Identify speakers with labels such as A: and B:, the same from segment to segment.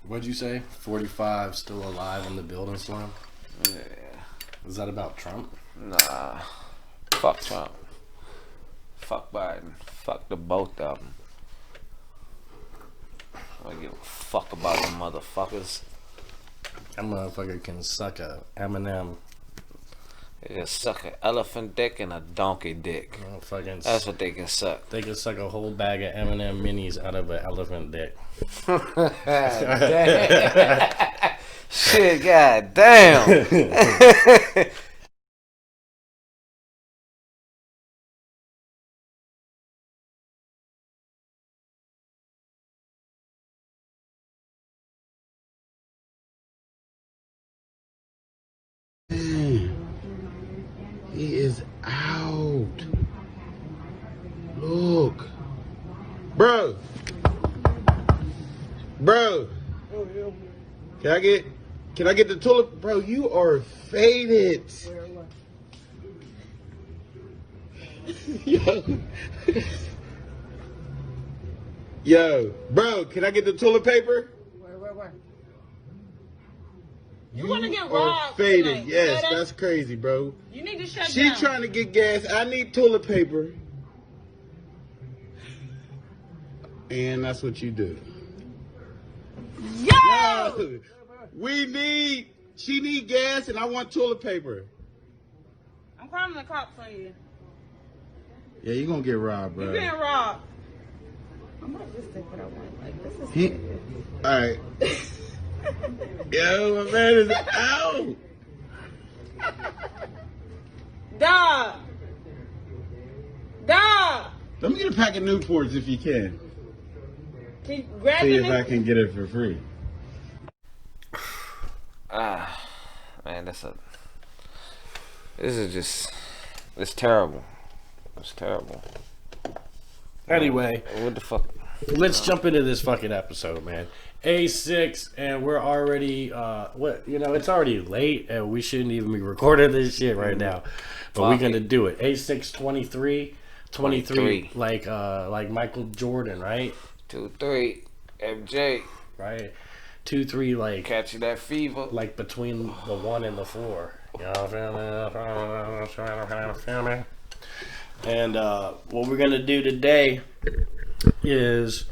A: What'd you say? 45 still alive in the building slum?
B: Yeah.
A: Is that about Trump?
B: Nah. Fuck Trump. Fuck Biden. Fuck the both of them. I don't give a fuck about them motherfuckers.
A: That motherfucker can suck a M&M.
B: They just suck an elephant dick and a donkey dick.
A: Oh, fucking
B: That's what they can suck.
A: They can suck a whole bag of M&M minis out of an elephant dick.
B: Damn. Shit, goddamn.
C: He is out. Look. Bro. Can I get the tulip? Bro, you are faded. Yo, bro, can I get the toilet paper?
D: Where?
C: You
D: wanna get
C: are
D: robbed
C: faded.
D: tonight.
C: Yes,
D: Yeah,
C: that's crazy, bro.
D: You need to shut
C: She
D: down.
C: trying to get gas. I need toilet paper. And that's what you do.
D: Yo!
C: She need gas and I want toilet paper.
D: I'm calling the cops on you.
C: Yeah, you gonna get robbed, bro.
D: You're getting robbed. I might just take what I want. Like, this is
C: He-
D: stupid.
C: Alright. Yo, my man is out.
D: Dog!
C: Let me get a pack of Newports if you can.
D: Can you grab
C: See
D: the
C: if I can get it for free.
B: Man, it's terrible. It's terrible.
A: Anyway,
B: What the fuck?
A: let's jump into this fucking episode, man. A6, and we're already, it's already late, and we shouldn't even be recording this shit right now. But we're going to do it. A6 23,
B: 23.
A: like Michael Jordan, right?
B: 2-3, MJ,
A: Right? 2-3, like
B: catching that fever.
A: like between the 1 and the 4. You know what I'm saying? And what we're gonna do today is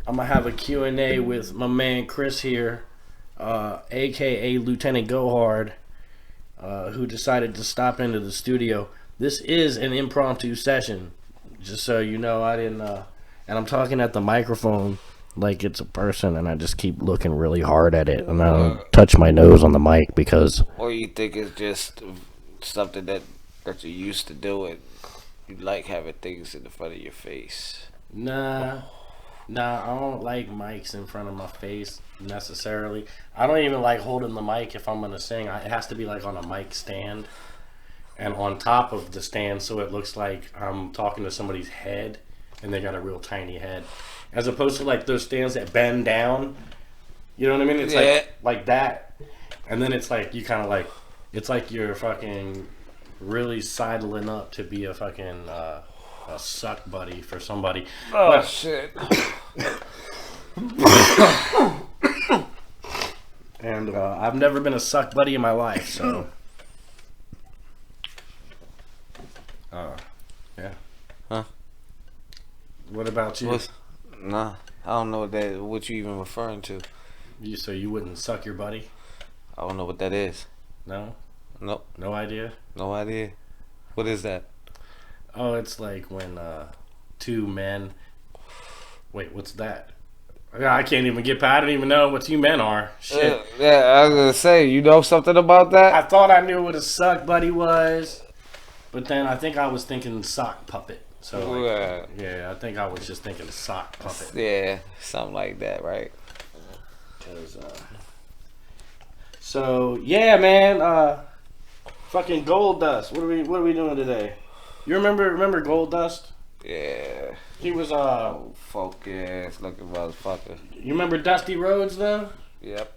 A: I'm gonna have a Q&A with my man Chris here, aka Lieutenant GoHard, who decided to stop into the studio. This is an impromptu session, just so you know. I didn't, and I'm talking at the microphone like it's a person, and I just keep looking really hard at it, and I don't touch my nose on the mic because
B: Or you think it's just something that you're used to doing? You like having things in the front of your face.
A: Nah, I don't like mics in front of my face necessarily. I don't even like holding the mic if I'm gonna sing. It has to be like on a mic stand and on top of the stand, so it looks like I'm talking to somebody's head and they got a real tiny head, as opposed to like those stands that bend down. You know what I mean? It's like that, and then it's like you kind of like, it's like you're fucking really sidling up to be a fucking a suck buddy for somebody.
B: Oh shit!
A: And I've never been a suck buddy in my life, so yeah.
B: Huh?
A: What about you?
B: Nah, I don't know what you even referring to.
A: So you wouldn't suck your buddy?
B: I don't know what that is.
A: No?
B: Nope,
A: No idea?
B: no idea. What is that?
A: Oh, it's like when two men. Wait, what's that? I can't even get past. I don't even know what two men are. Shit.
B: Yeah, I was gonna say, you know something about that?
A: I thought I knew what a suck buddy was, but then I think I was thinking sock puppet. So like, yeah, I think I was just thinking sock puppet.
B: Yeah, something like that, right?
A: 'Cause, so yeah, man. Fucking Gold Dust. What are we doing today? You remember Gold Dust?
B: Yeah.
A: He was
B: Folk ass looking motherfucker.
A: You remember Dusty Rhodes though?
B: Yep.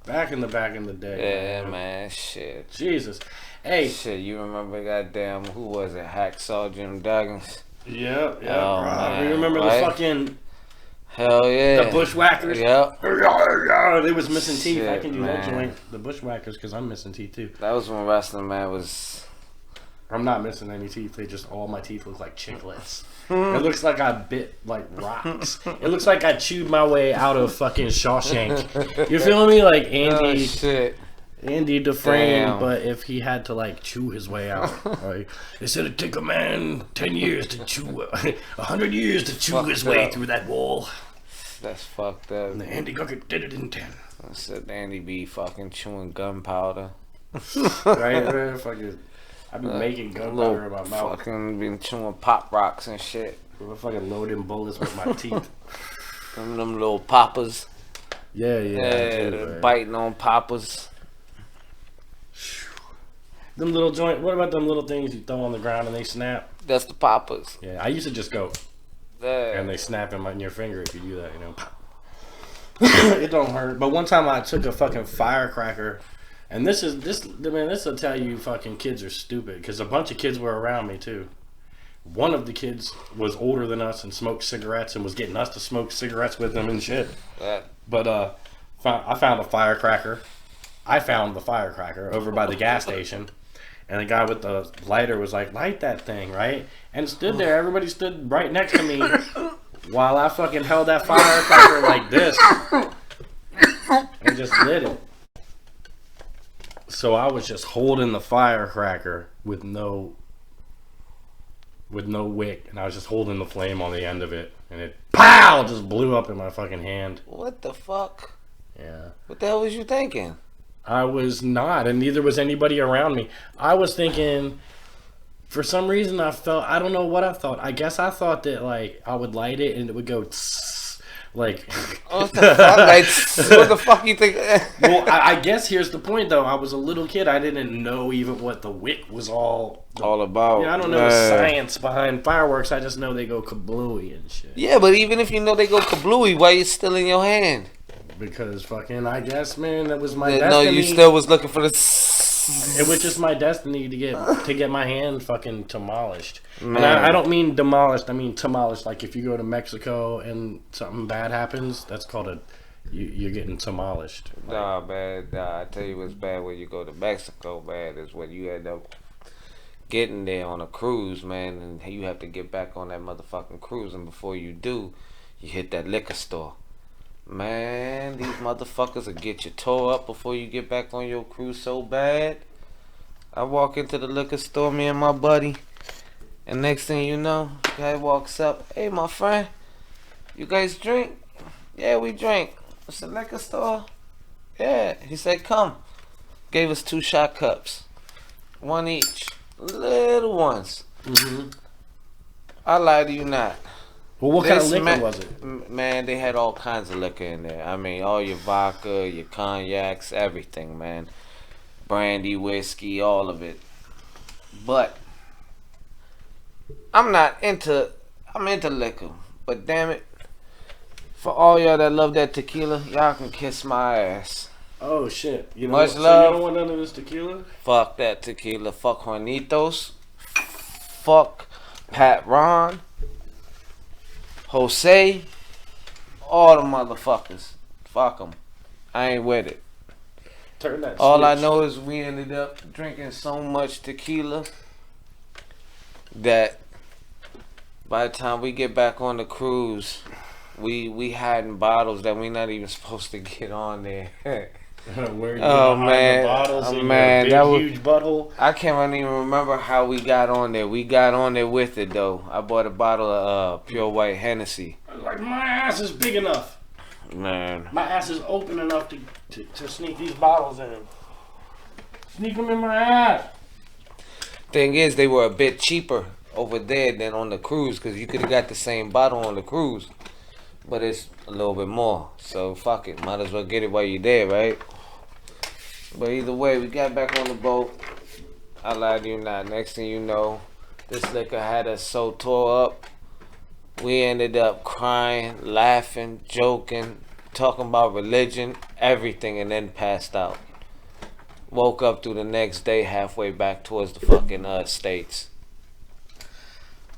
A: Back in the day.
B: Yeah, man. Shit.
A: Jesus. Hey.
B: Shit, you remember goddamn, who was it? Hacksaw Jim Duggins?
A: Yeah.
B: Oh, man.
A: You remember
B: Right?
A: the fucking
B: Hell yeah.
A: The bushwhackers.
B: Yep.
A: They was missing teeth.
B: Shit,
A: I can do that
B: man.
A: joint. The bushwhackers, because I'm missing teeth too.
B: That was when wrestling, man, was...
A: I'm not missing any teeth. They just, all my teeth look like chiclets. It looks like I bit like rocks. It looks like I chewed my way out of fucking Shawshank. You feel me? Like Andy.
B: Oh, shit.
A: Andy Dufresne,
B: Damn.
A: but if he had to like chew his way out, right? They said it'd take a man 10 years to chew, 100 years to chew his way through that wall.
B: That's fucked up.
A: And Andy Guckert did it in 10.
B: I said Andy be fucking chewing gunpowder.
A: Right, man? Fucking, I be making gunpowder in my mouth.
B: Fucking been chewing pop rocks and shit.
A: I'm fucking loading bullets with my teeth.
B: Them little poppers.
A: Yeah,
B: Yeah, biting on poppers.
A: Them little joint. What about them little things you throw on the ground and they snap?
B: That's the poppers.
A: Yeah, I used to just go
B: Yeah.
A: and they snap in your finger if you do that. You know, it don't hurt. But one time I took a fucking firecracker, and this will tell you fucking kids are stupid because a bunch of kids were around me too. One of the kids was older than us and smoked cigarettes and was getting us to smoke cigarettes with them and shit.
B: Yeah.
A: But I found a firecracker. I found the firecracker over by the gas station. And the guy with the lighter was like, light that thing, right? And stood there. Everybody stood right next to me while I fucking held that firecracker like this. And just lit it. So I was just holding the firecracker with no wick. And I was just holding the flame on the end of it. And it, pow, just blew up in my fucking hand.
B: What the fuck?
A: Yeah.
B: What the hell was you thinking?
A: I was not, and neither was anybody around me. I was thinking, for some reason, I don't know what I thought. I guess I thought that, like, I would light it and it would go tss, like.
B: What the fuck? Like, what the fuck you think?
A: Well, I guess here's the point, though. I was a little kid. I didn't know even what the wick was all
B: about.
A: Yeah, I don't know the science behind fireworks. I just know they go kablooey and shit.
B: Yeah, but even if you know they go kablooey, why you still in your hand?
A: Because fucking, I guess, man, that was my
B: No,
A: destiny.
B: you still was looking for the.
A: It was just my destiny to get my hand fucking demolished.
B: Man.
A: And I don't mean demolished. I mean demolished. Like if you go to Mexico and something bad happens, that's called you're getting demolished.
B: Nah, man. Nah, I tell you what's bad when you go to Mexico, man, is when you end up getting there on a cruise, man, and you have to get back on that motherfucking cruise, and before you do, you hit that liquor store. Man, these motherfuckers will get you tore up before you get back on your cruise so bad. I walk into the liquor store, me and my buddy, and next thing you know, guy walks up, hey, my friend, you guys drink? Yeah, we drink. It's a liquor store? Yeah. He said, come. Gave us 2 shot cups. 1 each. Little ones.
A: Mm-hmm.
B: I lie to you not.
A: Well, what kind of liquor was it?
B: Man, they had all kinds of liquor in there. I mean, all your vodka, your cognacs, everything, man. Brandy, whiskey, all of it. But I'm into liquor. But damn it, for all y'all that love that tequila, y'all can kiss my ass.
A: Oh shit! You know,
B: Much
A: so
B: love.
A: you don't want none of this tequila?
B: Fuck that tequila. Fuck Juanitos. Fuck Pat Ron. Jose. All the motherfuckers. Fuck them. I ain't with it.
A: Turn that.
B: All
A: switch.
B: I know is we ended up drinking so much tequila that by the time we get back on the cruise, we hiding bottles that we not even supposed to get on there.
A: Where you
B: Oh,
A: hide
B: man.
A: the bottles
B: Oh,
A: in
B: man,
A: your
B: that
A: big,
B: was-
A: huge butthole.
B: I can't even remember how we got on there. We got on there with it though. I bought a bottle of pure white Hennessy.
A: Like my ass is big enough.
B: Man,
A: My ass is open enough to sneak these bottles in. Sneak them in my ass.
B: thing is, they were a bit cheaper over there than on the cruise because you could have got the same bottle on the cruise, but it's a little bit more. So fuck it, might as well get it while you're there, right? But either way, we got back on the boat. I lied to you not. Next thing you know, this liquor had us so tore up. We ended up crying, laughing, joking, talking about religion, everything, and then passed out. Woke up through the next day halfway back towards the fucking States.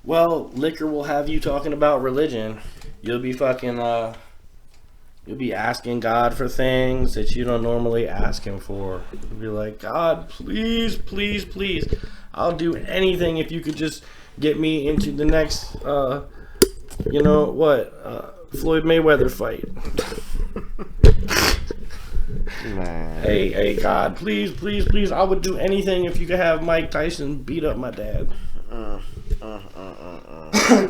A: Well, liquor will have you talking about religion. You'll be fucking, you'll be asking God for things that you don't normally ask Him for. You'll be like, God, please, please, please. I'll do anything if you could just get me into the next, you know what, Floyd Mayweather fight.
B: Man.
A: Hey, God, please, please, please. I would do anything if you could have Mike Tyson beat up my dad.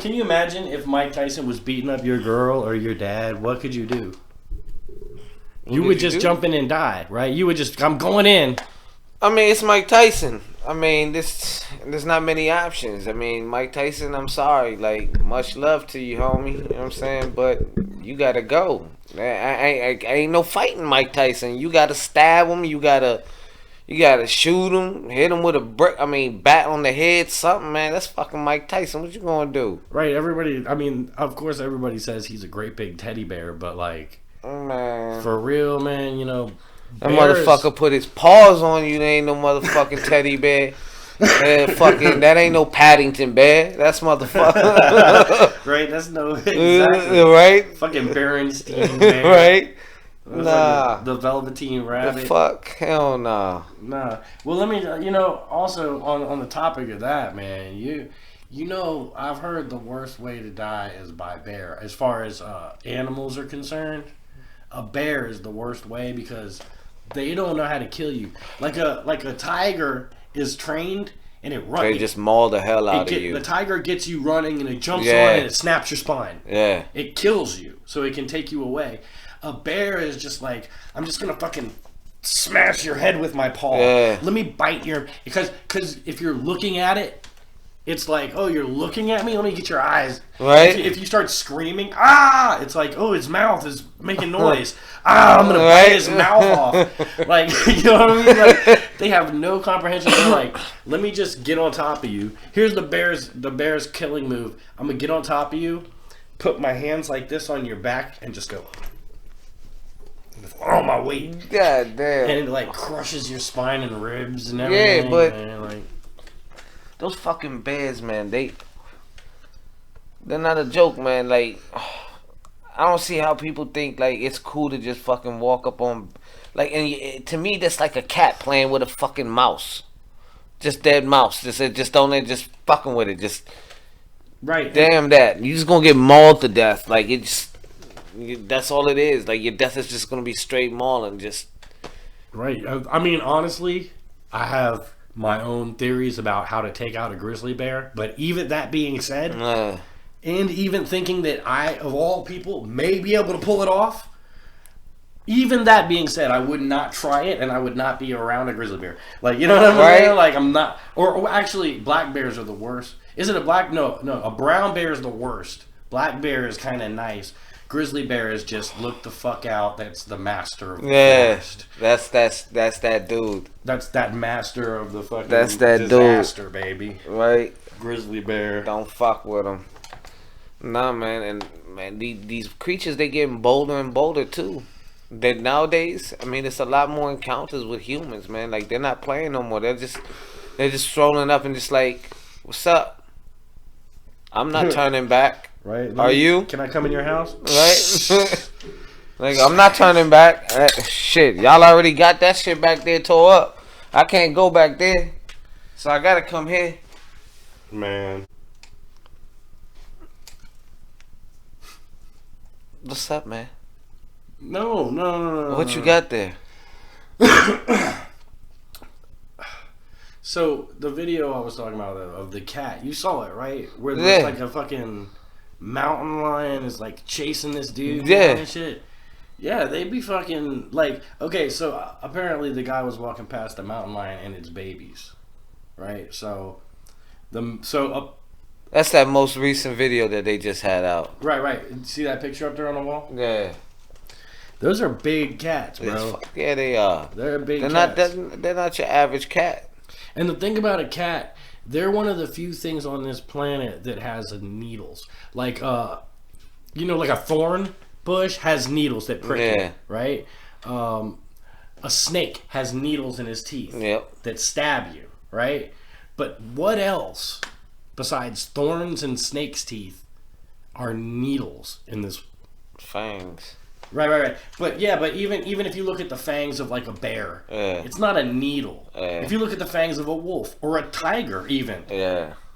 A: Can you imagine if Mike Tyson was beating up your girl or your dad? What could you do? You would just jump in and die, right? You would just, I'm going in.
B: I mean, it's Mike Tyson. I mean, there's not many options. I mean, Mike Tyson, I'm sorry. Like, much love to you, homie. You know what I'm saying? But you gotta go. I ain't no fighting Mike Tyson. You gotta stab him. You gotta shoot him. Hit him with a brick. I mean, bat on the head. Something, man. That's fucking Mike Tyson. What you gonna do?
A: Right. Everybody. I mean, of course, everybody says he's a great big teddy bear, but like,
B: man,
A: for real, man. You know.
B: That motherfucker put his paws on you. There ain't no motherfucking teddy bear. That ain't no Paddington bear. That's motherfucker.
A: Right? That's no exactly.
B: Right?
A: Fucking Berenstein bear.
B: Right?
A: That's
B: nah.
A: Like the Velveteen Rabbit.
B: The fuck? Hell nah.
A: Nah. Well, let me. You know, also on the topic of that, man. You know, I've heard the worst way to die is by bear. As far as animals are concerned, a bear is the worst way because they don't know how to kill you. Like a tiger is trained and it runs.
B: They just maul the hell out of you.
A: The tiger gets you running and it jumps on and it snaps your spine.
B: Yeah.
A: It kills you so it can take you away. A bear is just like, I'm just gonna fucking smash your head with my paw.
B: Yeah.
A: Let me bite your because if you're looking at it, it's like, oh, you're looking at me? Let me get your eyes.
B: Right.
A: If you start screaming, it's like, oh, his mouth is making noise. I'm going to bite his mouth off. Like, you know what I mean? Like, they have no comprehension. They're like, let me just get on top of you. Here's the bear's killing move. I'm going to get on top of you, put my hands like this on your back, and just go, my weight.
B: God damn.
A: And it, like, crushes your spine and ribs and everything.
B: Yeah, but...
A: man, like,
B: those fucking bears, man, they're not a joke, man. Like, I don't see how people think, like, it's cool to just fucking walk up on, like, and to me, that's like a cat playing with a fucking mouse. Just dead mouse. Just fucking with it. Just,
A: right.
B: Damn that. You just gonna get mauled to death. Like, that's all it is. Like, your death is just gonna be straight mauling, just.
A: Right. I mean, honestly, I have my own theories about how to take out a grizzly bear, but even that being said, and even thinking that I, of all people, may be able to pull it off, even that being said, I would not try it, and I would not be around a grizzly bear. Like, you know what I'm saying? Like, I'm not, or actually, black bears are the worst. Is it a black? No, a brown bear is the worst. Black bear is kind of nice. Grizzly bear is just look the fuck out. That's the master of the forest.
B: That's that dude.
A: That's that master of the fucking
B: disaster,
A: baby.
B: Right?
A: Grizzly bear.
B: Don't fuck with him. Nah, man, and man, these creatures, they getting bolder and bolder too. That nowadays, I mean, it's a lot more encounters with humans, man. Like, they're not playing no more. They're just strolling up and just like, what's up? I'm not turning back.
A: Right?
B: Are you?
A: Can I come in your house?
B: Right? Like, I'm not turning back. Shit, y'all already got that shit back there tore up. I can't go back there. So I gotta come here.
A: Man.
B: What's up, man?
A: No.
B: What you got there?
A: So, the video I was talking about of the cat, you saw it, right? Where there's like a fucking mountain lion is like chasing this dude and shit. Yeah, they'd be fucking like, okay, so apparently the guy was walking past the mountain lion and its babies, right? So
B: that's that most recent video that they just had out.
A: Right. See that picture up there on the wall?
B: Yeah.
A: Those are big cats, bro.
B: Yeah, they are.
A: They're big cats.
B: They're not your average cat.
A: And the thing about a cat, they're one of the few things on this planet that has needles. Like, like a thorn bush has needles that prick you, right? A snake has needles in his teeth that stab you, right? But what else besides thorns and snake's teeth are needles in this.
B: Fangs.
A: Right. But even if you look at the fangs of like a bear, it's not a needle. If you look at the fangs of a wolf or a tiger, even,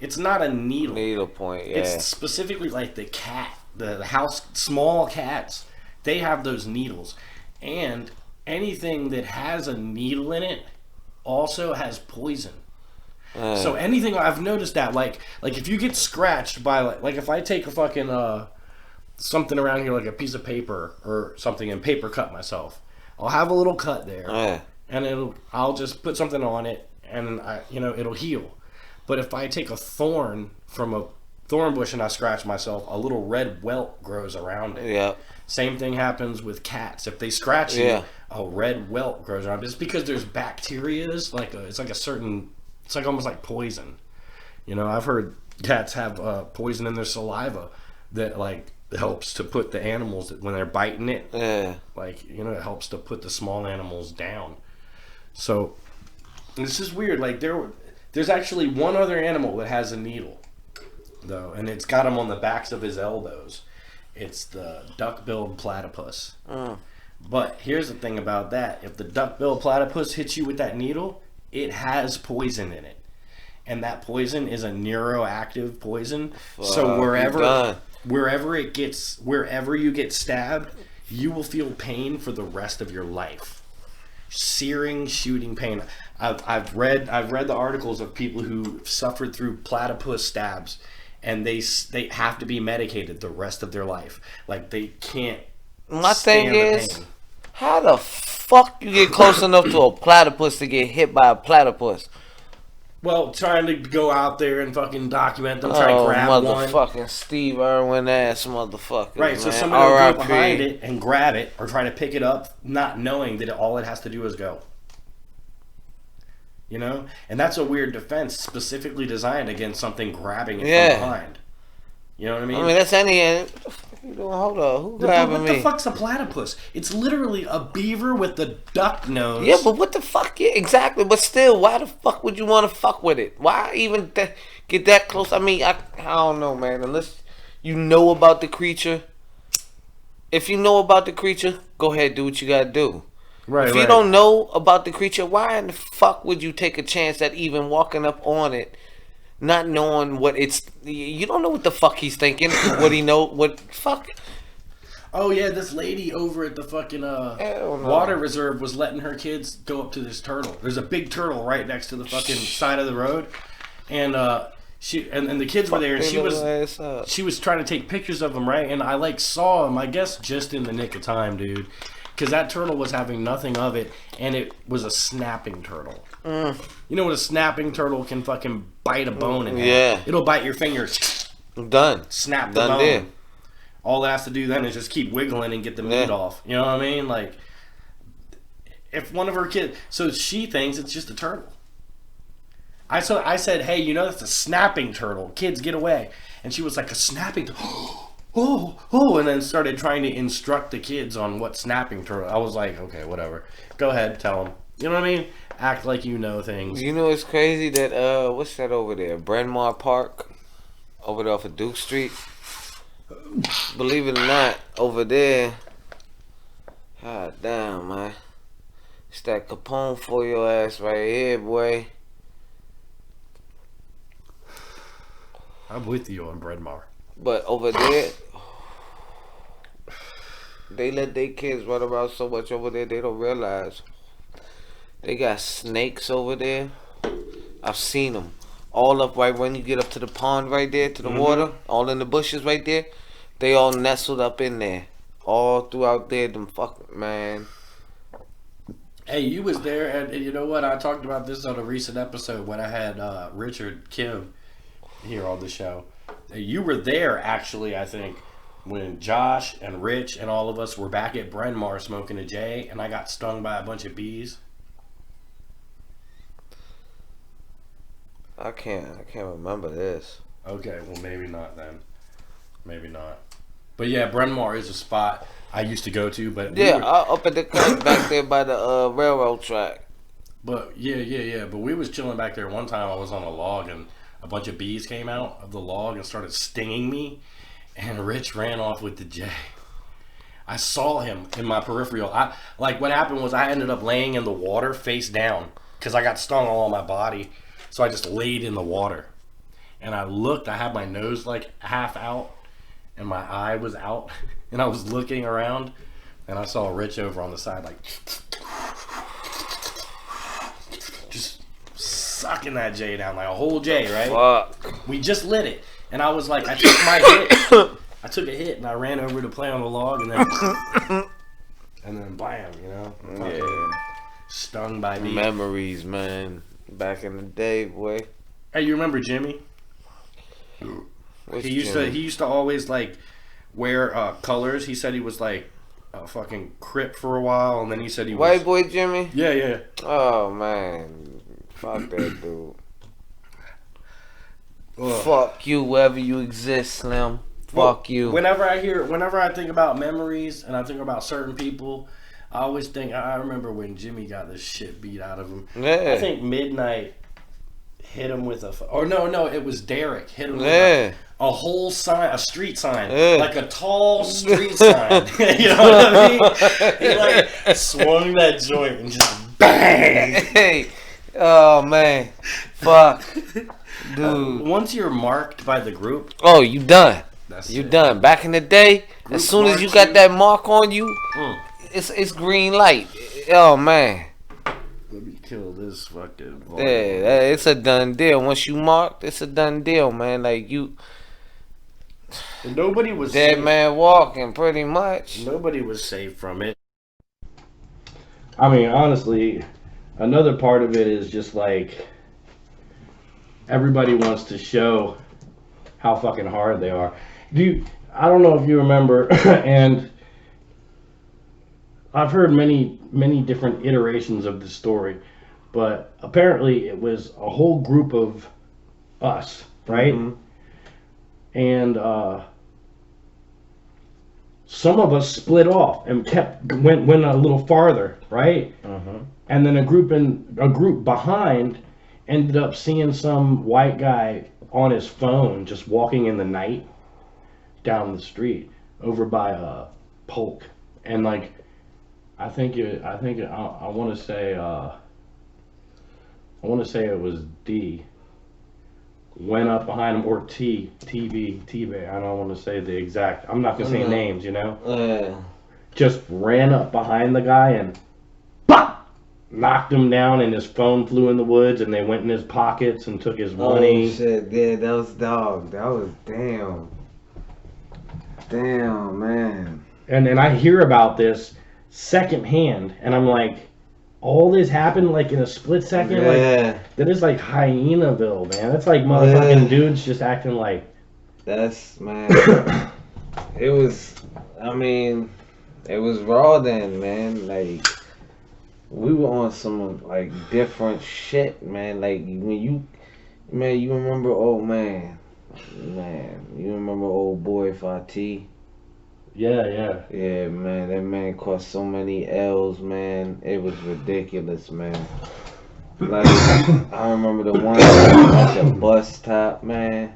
A: it's not a needle.
B: Needle point. Yeah.
A: It's specifically like the cat, the house, small cats. They have those needles, and anything that has a needle in it also has poison. So anything, I've noticed that like if you get scratched by like if I take a fucking something around here like a piece of paper or something and paper cut myself, I'll have a little cut there, and I'll just put something on it and it'll heal. But if I take a thorn from a thorn bush and I scratch myself, a little red welt grows around it.
B: Yeah.
A: Same thing happens with cats. If they scratch you, a red welt grows around. It's because there's bacteria. It's like almost like poison. I've heard cats have poison in their saliva that like helps to put the animals when they're biting it. It helps to put the small animals down. So this is weird. Like there's actually one other animal that has a needle, though, and it's got him on the backs of his elbows. It's the duck-billed platypus. But here's the thing about that. If the duck-billed platypus hits you with that needle, it has poison in it. And that poison is a neuroactive poison. So wherever you get stabbed, you will feel pain for the rest of your life. Searing, shooting pain. I've read the articles of people who suffered through platypus stabs, and they have to be medicated the rest of their life. Like they can't.
B: My thing is, how the fuck you get close enough to a platypus to get hit by a platypus?
A: Well, trying to go out there and fucking document them, try to grab one.
B: Motherfucking Steve Irwin ass motherfucker.
A: Right,
B: man.
A: so somebody will go behind it and grab it or try to pick it up, not knowing that all it has to do is go. And that's a weird defense specifically designed against something grabbing it from behind. You know what I mean?
B: I mean, that's any. Hold on, who grabbing me?
A: What the fuck's a platypus? It's literally a beaver with a duck nose.
B: Yeah, but what the fuck? Yeah, exactly. But still, why the fuck would you want to fuck with it? Why even get that close? I mean, I don't know, man. Unless you know about the creature. If you know about the creature, go ahead, do what you gotta do. Right. If you don't know about the creature, why in the fuck would you take a chance at even walking up on it? Not knowing what you don't know what the fuck he's thinking. What he know? What fuck?
A: Oh yeah, this lady over at the fucking water reserve was letting her kids go up to this turtle. There's a big turtle right next to the fucking side of the road, and she and the kids were there, and she was trying to take pictures of them, right? And I saw him, I guess, just in the nick of time, dude, because that turtle was having nothing of it, and it was a snapping turtle. You know what a snapping turtle can fucking bite a bone in half? Yeah. It'll bite your fingers.
B: Done.
A: Snap the bone. There. All it has to do then is just keep wiggling and get the meat off. You know what I mean? Like, if one of her kids... So she thinks it's just a turtle. I said, hey, that's a snapping turtle. Kids, get away. And she was like, a snapping turtle? Oh, and then started trying to instruct the kids on what snapping turtle. I was like, okay, whatever. Go ahead, tell them. You know what I mean? Act like you know things.
B: You know it's crazy that what's that over there? Bryn Mawr Park, over there off of Duke Street. Believe it or not, over there. God damn, man. It's that Capone for your ass right here, boy.
A: I'm with you on Bryn Mawr.
B: But over there, they let their kids run around so much over there, they don't realize. They got snakes over there. I've seen them. All up right when you get up to the pond right there, to the water, all in the bushes right there. They all nestled up in there. All throughout there, them fucking, man.
A: Hey, you was there, and you know what? I talked about this on a recent episode when I had Richard Kim here on the show. You were there, actually, I think, when Josh and Rich and all of us were back at Bryn Mawr smoking a J, and I got stung by a bunch of bees.
B: I can't remember this.
A: Okay, well maybe not then. Maybe not. But yeah, Bryn Mawr is a spot I used to go to, but
B: up at the cut back there by the railroad track.
A: But yeah. But we was chilling back there one time. I was on a log and a bunch of bees came out of the log and started stinging me, and Rich ran off with the J. I saw him in my peripheral. What happened was I ended up laying in the water face down because I got stung all on my body. So I just laid in the water, and I looked. I had my nose like half out, and my eye was out, and I was looking around, and I saw Rich over on the side, like just sucking that J down, like a whole J, right?
B: Fuck.
A: We just lit it, and I was like, I took my hit. I took a hit, and I ran over to play on the log, and then bam, you know?
B: Yeah.
A: Stung by bees.
B: Memories, man. Back in the day, boy.
A: Hey, you remember Jimmy? He used to always like wear colors. He said he was like a fucking Crip for a while, and then he said he was
B: White boy Jimmy?
A: Yeah.
B: Oh man. Fuck that dude.
A: Ugh.
B: Fuck you wherever you exist, Slim. Fuck you.
A: Whenever I think about memories and I think about certain people, I always think I remember when Jimmy got this shit beat out of him.
B: Yeah.
A: I think Midnight hit him with it was Derek hit him with a whole sign, a street sign, like a tall street sign. You know what I mean? He like swung that joint and just bang.
B: Hey, oh man, fuck, dude.
A: Once you're marked by the group,
B: oh, you done.
A: You
B: done. Back in the day,
A: group
B: as soon as you got that mark on you, it's green light. Oh man.
A: Let me kill this fucking boy.
B: Yeah, it's a done deal. Once you marked, it's a done deal, man. Like you,
A: and nobody was
B: dead
A: safe.
B: man walking, pretty much.
A: Nobody was safe from it. I mean, honestly, another part of it is just like everybody wants to show how fucking hard they are. I don't know if you remember, and I've heard many different iterations of the story, but apparently it was a whole group of us, right? Mm-hmm. And some of us split off and went a little farther, right? Uh-huh. And then a group behind ended up seeing some white guy on his phone just walking in the night down the street over by Polk, and like I want to say it was D went up behind him, or T I don't want to say the exact, I'm not gonna say names, you know. Just ran up behind the guy and pop, knocked him down, and his phone flew in the woods, and they went in his pockets and took his money.
B: Oh shit, yeah, that was dog. That was damn man.
A: And I hear about this secondhand, and I'm like, all this happened like in a split second.
B: Yeah.
A: Like that is like Hyenaville, man. That's like motherfucking dudes just acting like.
B: That's man. It was. I mean, it was raw then, man. Like we were on some like different shit, man. Like when you remember old man, you remember old boy Fatih.
A: Yeah.
B: Yeah, man, that man caught so many L's, man. It was ridiculous, man. Like, I remember the one at the bus stop, man.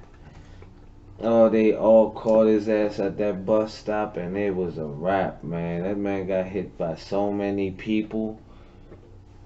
B: Oh, they all caught his ass at that bus stop, and it was a wrap, man. That man got hit by so many people.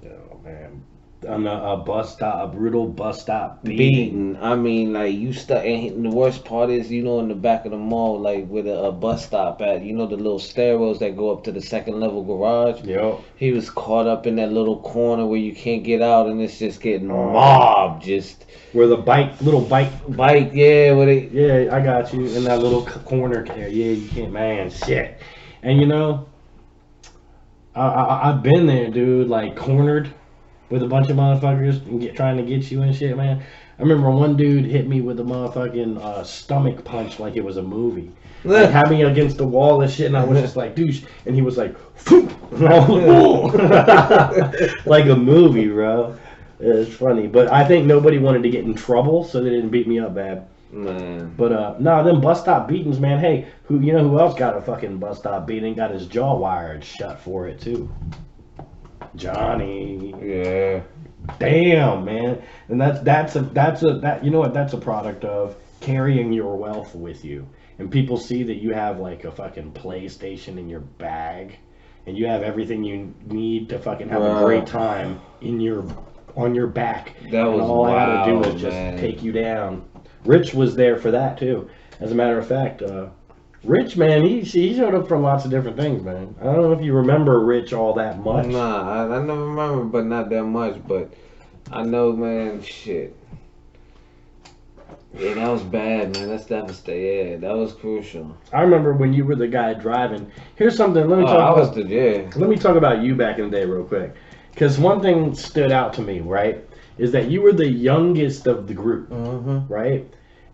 A: Oh, man. On a bus stop, a brutal bus stop
B: beating. I mean, like, you stuck, and the worst part is, you know, in the back of the mall, like, with a bus stop at, you know, the little stairwells that go up to the second level garage?
A: Yep.
B: He was caught up in that little corner where you can't get out, and it's just getting mobbed, just.
A: Where the bike,
B: yeah, where they.
A: Yeah, I got you, in that little corner there. Yeah, you can't, man, shit. And, you know, I've been there, dude, like, cornered with a bunch of motherfuckers and trying to get you and shit, man. I remember one dude hit me with a motherfucking stomach punch like it was a movie. Like, had me against the wall and shit, and I was just like, douche. And he was like, phoom! And I was, like a movie, bro. It's funny. But I think nobody wanted to get in trouble, so they didn't beat me up bad.
B: Man.
A: But, them bus stop beatings, man, hey, you know who else got a fucking bus stop beating? Got his jaw wired shut for it, too. Johnny.
B: Yeah.
A: Damn, man. And that's a you know what? That's a product of carrying your wealth with you. And people see that you have like a fucking PlayStation in your bag, and you have everything you need to fucking have a great time on your back.
B: That was
A: and all I had to do
B: wild,
A: was just
B: man.
A: take you down. Rich was there for that too. As a matter of fact, Rich, man, he showed up for lots of different things, man. I don't know if you remember Rich all that much.
B: Nah, I never remember, but not that much. But I know, man, shit. Yeah, that was bad, man. That's devastating. Yeah, that was crucial.
A: I remember when you were the guy driving. Here's something. Let me Let me talk about you back in the day, real quick, because one thing stood out to me, right, is that you were the youngest of the group, right,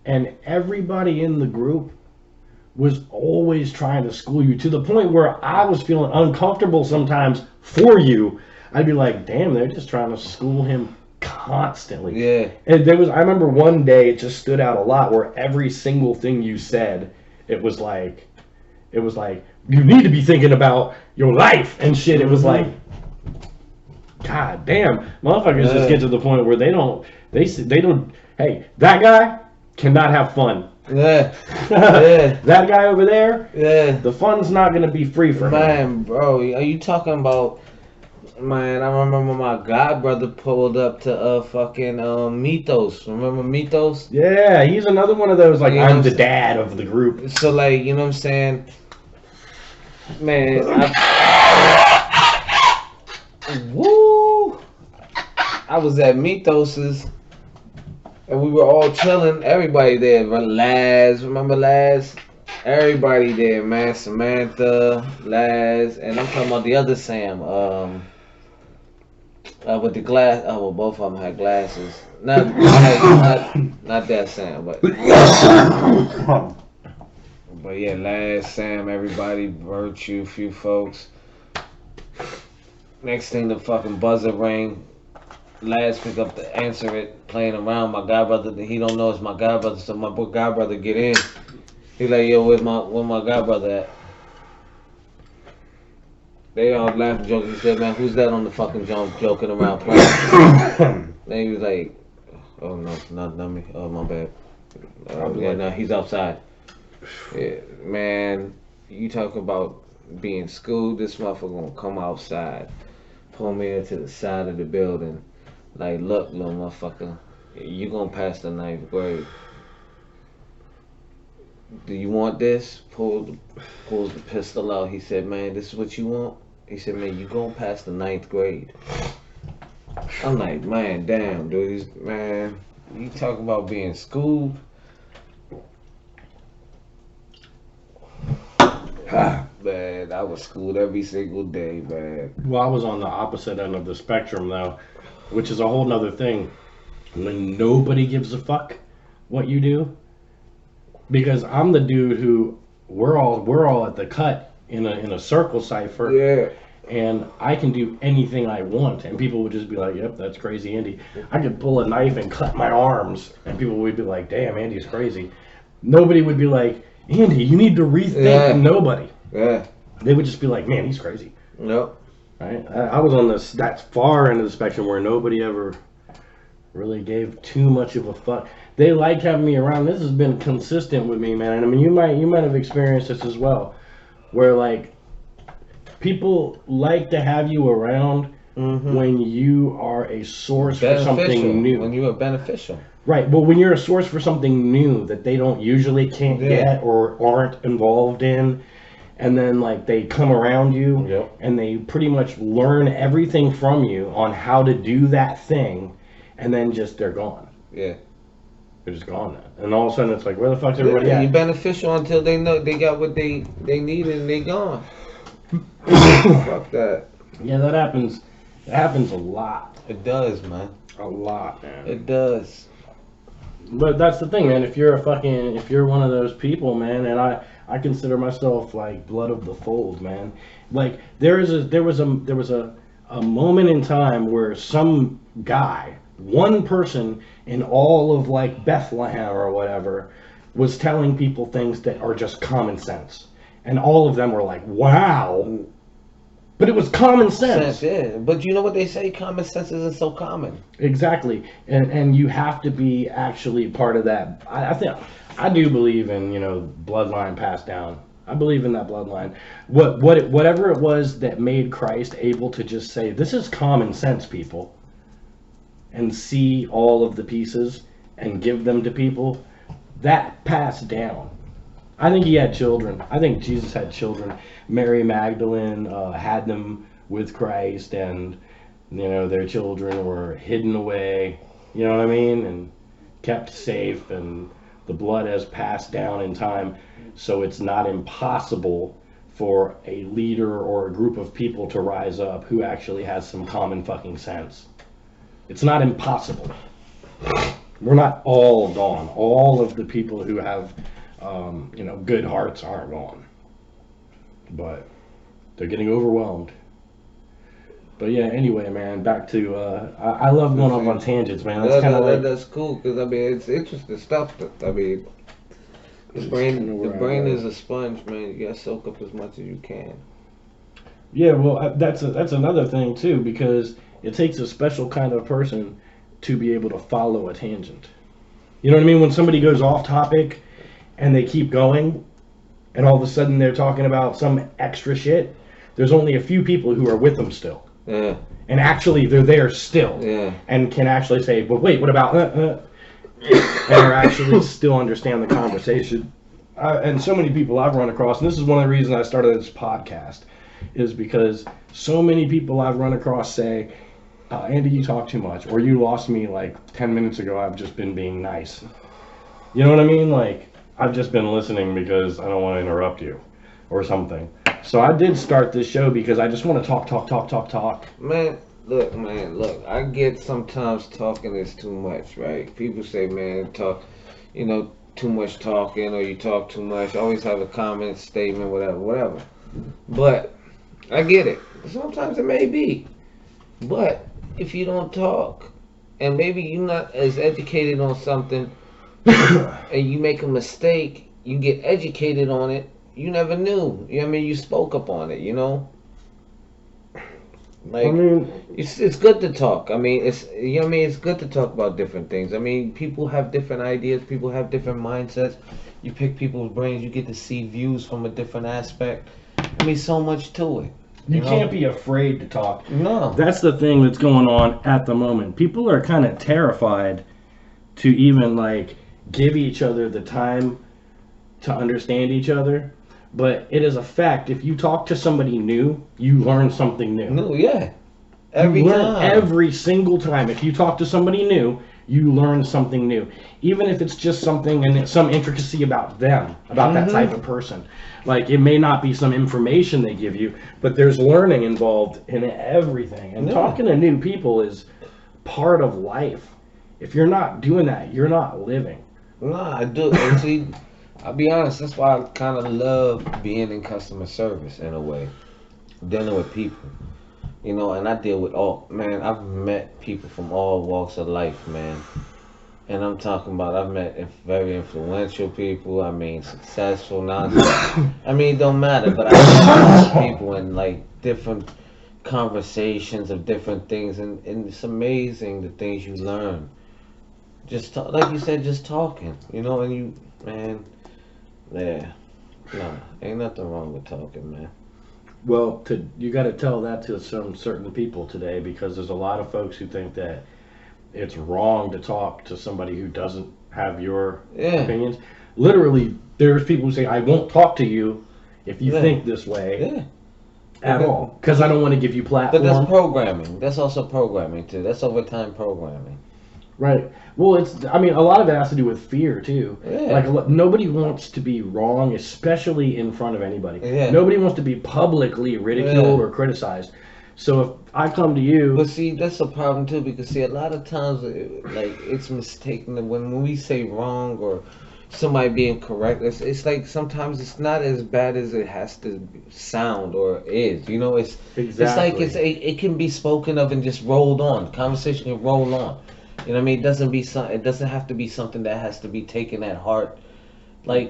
A: and everybody in the group was always trying to school you to the point where I was feeling uncomfortable sometimes for you. I'd be like, damn, they're just trying to school him constantly.
B: Yeah.
A: And I remember one day it just stood out a lot where every single thing you said, it was like, you need to be thinking about your life and shit. It was like, God damn, motherfuckers just get to the point where they don't, hey, that guy cannot have fun.
B: Yeah. Yeah.
A: That guy over there,
B: Yeah.
A: the fun's not going to be free for him.
B: Man, bro, are you talking about... Man, I remember my godbrother pulled up to fucking Mythos. Remember Mythos?
A: Yeah, he's another one of those, like,
B: You know
A: I'm
B: what
A: the
B: I'm
A: dad of the group.
B: So, like, you know what I'm saying? Man, woo! I was at Mythos's, and we were all chilling. Everybody there. Laz, remember Laz? Everybody there, man. Samantha, Laz, and I'm talking about the other Sam. With the glass. Oh, well, both of them had glasses. Not that Sam, but yeah, Laz, Sam, everybody, Virtue, few folks. Next thing, the fucking buzzer rang. Laz pick up to answer it, playing around. My godbrother, he don't know it's my godbrother, so my godbrother get in. He like, yo, where my godbrother at? They all laughing, joking. He said, man, who's that on the fucking jump joking around playing? Then he was like, oh no, not me. Oh, my bad. Yeah, no, he's outside. Yeah, man, you talk about being schooled, this motherfucker gonna come outside, pull me into the side of the building, like, look, little motherfucker, you gonna pass the 9th grade. Do you want this? Pulls the pistol out. He said, man, this is what you want? He said, man, you gonna pass the 9th grade. I'm like, man, damn, dude, man, you talk about being schooled. Man, I was schooled every single day, man.
A: Well, I was on the opposite end of the spectrum, though, which is a whole nother thing. When nobody gives a fuck what you do, because I'm the dude who we're all at the cut in a circle cipher,
B: Yeah.
A: and I can do anything I want, and people would just be like, "Yep, that's crazy, Andy." I could pull a knife and cut my arms, and people would be like, "Damn, Andy's crazy." Nobody would be like, "Andy, you need to rethink."
B: Yeah.
A: Nobody.
B: Yeah.
A: They would just be like, "Man, he's crazy."
B: Nope.
A: Right? I was on that far end of the spectrum where nobody ever really gave too much of a fuck. They liked having me around. This has been consistent with me, man. And I mean, you might have experienced this as well, where like people like to have you around when you are a source for something new.
B: When you are beneficial.
A: Right, but when you're a source for something new that they can't get or aren't involved in, and then like they come around you and they pretty much learn everything from you on how to do that thing, and then just they're gone.
B: Yeah.
A: They're just gone now. And all of a sudden it's like, where the fuck's everybody
B: You're
A: at?
B: beneficial until they know they got what they need and they gone. Fuck that.
A: Yeah, that happens. It happens a lot.
B: It does, man.
A: A lot, man.
B: It does.
A: But that's the thing, man. If you're one of those people, man, and I consider myself like blood of the fold, man. Like there was a moment in time where some guy, one person in all of like Bethlehem or whatever, was telling people things that are just common sense, and all of them were like, "Wow." But it was common sense.
B: Yeah, but you know what they say? Common sense isn't so common.
A: Exactly, and you have to be actually part of that. I think I do believe in bloodline passed down. I believe in that bloodline. Whatever it was that made Christ able to just say, "This is common sense, people," and see all of the pieces and give them to people, that passed down. I think he had children. I think Jesus had children. Mary Magdalene had them with Christ, and their children were hidden away. You know what I mean? And kept safe, and the blood has passed down in time. So it's not impossible for a leader or a group of people to rise up who actually has some common fucking sense. It's not impossible. We're not all gone. All of the people who have good hearts aren't gone, but they're getting overwhelmed. But yeah, anyway, man, back to I love going off on tangents, man. That's kind of like
B: that's cool because I mean it's interesting stuff. I mean, the brain is a sponge, man. You gotta soak up as much as you can.
A: Yeah, well, that's another thing too, because it takes a special kind of person to be able to follow a tangent. You know what I mean? When somebody goes off topic and they keep going, and all of a sudden they're talking about some extra shit, there's only a few people who are with them still.
B: Yeah.
A: And actually they're there still.
B: Yeah.
A: And can actually say, but wait, what about and are actually still understand the conversation. And so many people I've run across, and this is one of the reasons I started this podcast, is because so many people I've run across say, Andy, you talk too much, or you lost me like 10 minutes ago, I've just been being nice. You know what I mean? Like, I've just been listening because I don't want to interrupt you or something. So I did start this show because I just want to talk.
B: Man, look, I get sometimes talking is too much, right? People say, man, talk, too much talking, or you talk too much. Always have a comment, statement, whatever. But I get it. Sometimes it may be. But if you don't talk, and maybe you're not as educated on something, and you make a mistake, you get educated on it, you never knew. You know what I mean? You spoke up on it, Like, it's good to talk. I mean, it's good to talk about different things. I mean, people have different ideas, people have different mindsets. You pick people's brains, you get to see views from a different aspect. I mean, so much to it.
A: You can't be afraid to talk.
B: No.
A: That's the thing that's going on at the moment. People are kind of terrified to even give each other the time to understand each other. But it is a fact. If you talk to somebody new, you learn something new.
B: No, yeah. Every
A: single time. If you talk to somebody new, you learn something new. Even if it's just something and some intricacy about them, about that type of person. Like, it may not be some information they give you, but there's learning involved in everything. And talking to new people is part of life. If you're not doing that, you're not living.
B: No, I do. And see, I'll be honest, that's why I kind of love being in customer service in a way. Dealing with people. And I deal with I've met people from all walks of life, man. And I'm talking about, I've met very influential people, successful, it don't matter, but I met people in different conversations of different things, and it's amazing the things you learn. Just like you said, just talking, and ain't nothing wrong with talking, man.
A: Well, you got to tell that to some certain people today, because there's a lot of folks who think that it's wrong to talk to somebody who doesn't have your opinions. Literally, there's people who say, I won't talk to you if you think this way at all, because I don't want to give you platform.
B: But that's programming. That's also programming, too. That's overtime programming.
A: Right. Well, a lot of it has to do with fear, too.
B: Yeah.
A: Nobody wants to be wrong, especially in front of anybody.
B: Yeah.
A: Nobody wants to be publicly ridiculed or criticized. So if I come to you...
B: But see, that's a problem, too, because, a lot of times, it's mistaken. When we say wrong or somebody being correct, it's like sometimes it's not as bad as it has to sound or is.
A: Exactly.
B: It's like it can be spoken of and just rolled on. Conversation can roll on. It doesn't have to be something that has to be taken at heart,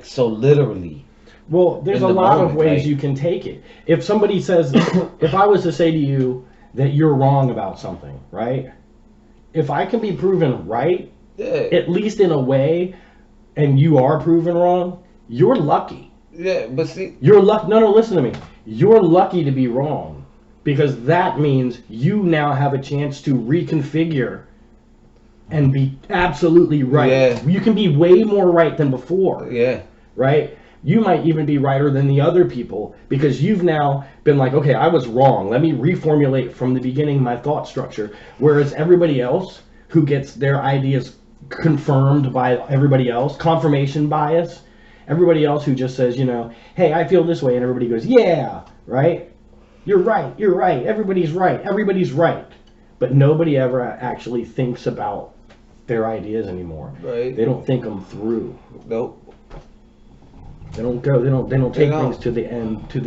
B: so literally.
A: Well, there's
B: in
A: a
B: the
A: lot of
B: moment,
A: ways
B: like-
A: you can take it. If somebody says, if I was to say to you that you're wrong about something, right? If I can be proven right,
B: Yeah,
A: at least in a way, and you are proven wrong, you're lucky.
B: yeah, but see,
A: You're lucky. No, listen to me. You're lucky to be wrong because that means you now have a chance to reconfigure and be absolutely right.
B: Yeah.
A: You can be way more right than before,
B: yeah,
A: right? You might even be righter than the other people because you've now been like, okay, I was wrong. Let me reformulate from the beginning my thought structure. Whereas everybody else who gets their ideas confirmed by everybody else, confirmation bias, everybody else who just says, you know, hey, I feel this way, and everybody goes, yeah, right? You're right, everybody's right. But nobody ever actually thinks about their ideas anymore.
B: right.
A: They don't think them through.
B: Nope.
A: They don't take
B: don't.
A: things to the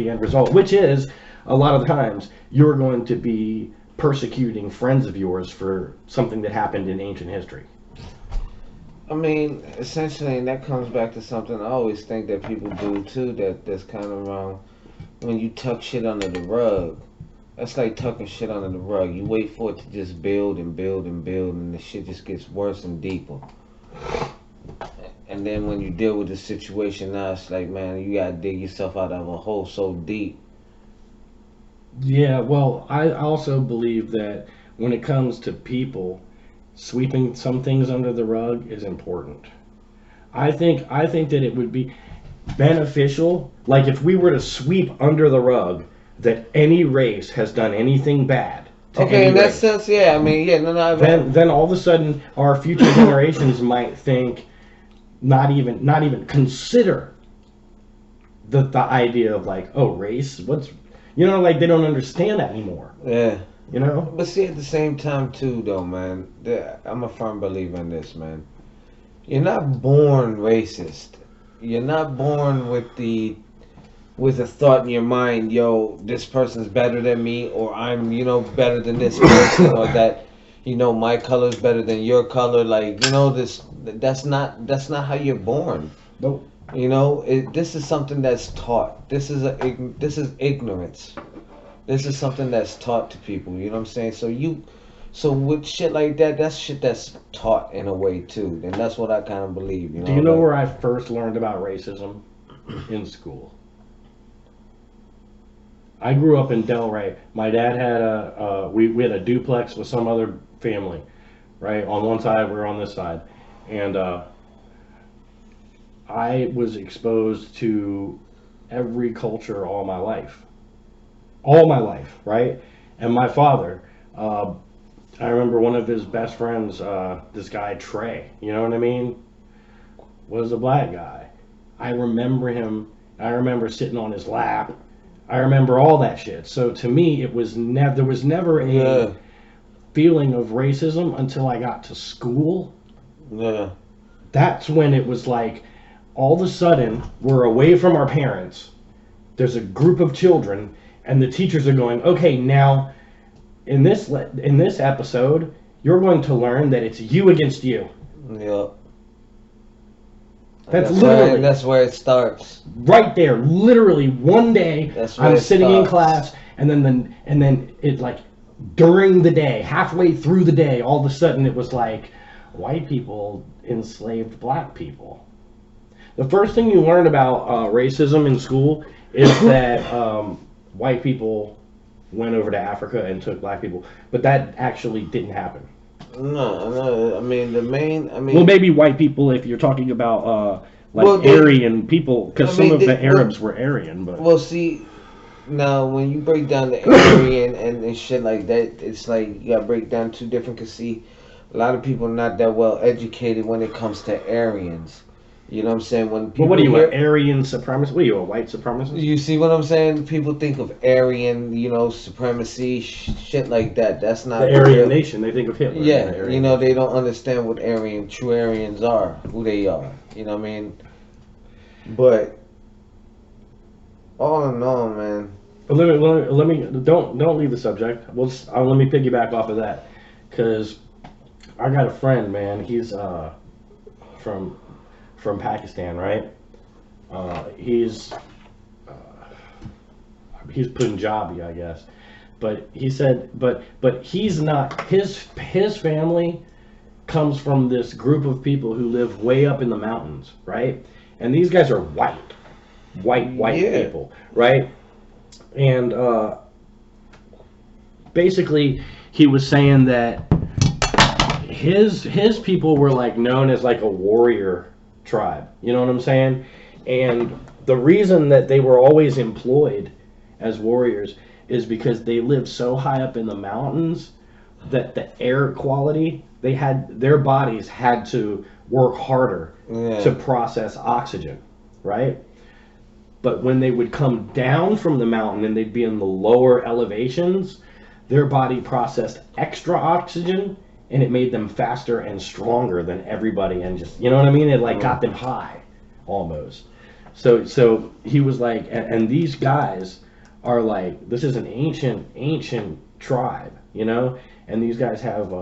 A: end result, which is a lot of the times you're going to be persecuting friends of yours for something that happened in ancient history.
B: I mean, essentially, and that comes back to something I always think that people do too. That's kind of wrong. When you tuck shit under the rug, that's like tucking shit under the rug. You wait for it to just build and build and build, and the shit just gets worse and deeper. And then when you deal with the situation now, it's like, man, you gotta dig yourself out of a hole so deep.
A: Yeah, well, I also believe that when it comes to people, sweeping some things under the rug is important. I think that it would be beneficial, like if we were to sweep under the rug that any race has done anything bad to
B: Okay,
A: any
B: in that
A: race.
B: sense, yeah. I mean, yeah, no.
A: Then all of a sudden our future generations might think, not even consider the idea of like, oh, race, what's, you know, like they don't understand that anymore,
B: Yeah.
A: you know.
B: But see, at the same time, too, though, man, I'm a firm believer in this, man. You're not born racist. You're not born with a thought in your mind, yo, this person's better than me, or I'm, better than this person, or that, my color's better than your color. Like, that's not how you're born.
A: Nope.
B: This is something that's taught. This is ignorance. This is something that's taught to people. You know what I'm saying? So with shit like that, that's shit that's taught in a way too, and that's what I kind of believe.
A: Do you know where I first learned about racism? In school. I grew up in Delray. My dad had we had a duplex with some other family, right? On one side, we were on this side, and I was exposed to every culture all my life, right? And my father, I remember one of his best friends, this guy Trey, you know what I mean, was a black guy. I remember him. I remember sitting on his lap. I remember all that shit. So to me, it was there was never a feeling of racism until I got to school.
B: Yeah.
A: That's when it was like, all of a sudden, we're away from our parents. There's a group of children, and the teachers are going, okay, now, in this episode, you're going to learn that it's you against you.
B: Yeah.
A: That's
B: where it starts.
A: Right there, literally one day I'm sitting in class, and then it, like, during the day, halfway through the day, all of a sudden it was like, white people enslaved black people. The first thing you learn about racism in school is that white people went over to Africa and took black people, but that actually didn't happen.
B: No. I mean,
A: Well, maybe white people if you're talking about Aryan people, because some of the Arabs were Aryan. But
B: well, see, now when you break down the Aryan and shit like that, it's like you gotta break down two different. Cause see, a lot of people are not that well educated when it comes to Aryans. You know what I'm saying? When people
A: but what are you, an Aryan supremacist? What are you, a white supremacist?
B: You see what I'm saying? People think of Aryan, supremacy, shit like that. That's not
A: the Aryan nation. They think of Hitler.
B: Yeah, they don't understand what true Aryans are, who they are. You know what I mean? But all in all, man.
A: But let me don't leave the subject. Let me piggyback off of that, because I got a friend, man. He's from Pakistan, right? He's Punjabi, I guess. But he said, but he's not. His family comes from this group of people who live way up in the mountains, right? And these guys are white people, right? And basically, he was saying that his people were like known as like a warrior tribe. You know what I'm saying? And the reason that they were always employed as warriors is because they lived so high up in the mountains that the air quality, their bodies had to work harder to process oxygen, right? But when they would come down from the mountain and they'd be in the lower elevations, their body processed extra oxygen and it made them faster and stronger than everybody, and just, you know what I mean? It like got them high almost. So he was like, and these guys are like, this is an ancient tribe, you know? And these guys have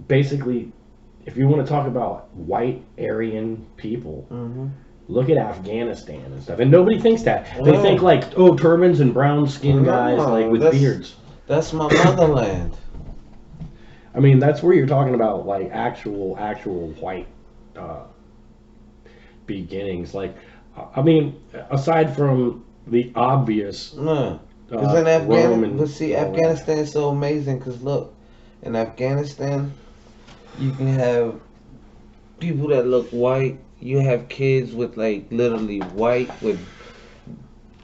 A: basically, if you want to talk about white Aryan people, look at Afghanistan and stuff. And nobody thinks that. They think like, oh, turbans and brown skinned guys like with beards.
B: That's my motherland.
A: I mean, that's where you're talking about like actual white beginnings. Like, I mean, aside from the obvious.
B: Because in Afghanistan, but see, Afghanistan is so amazing. Because look, in Afghanistan, you can have people that look white. You have kids with like literally white with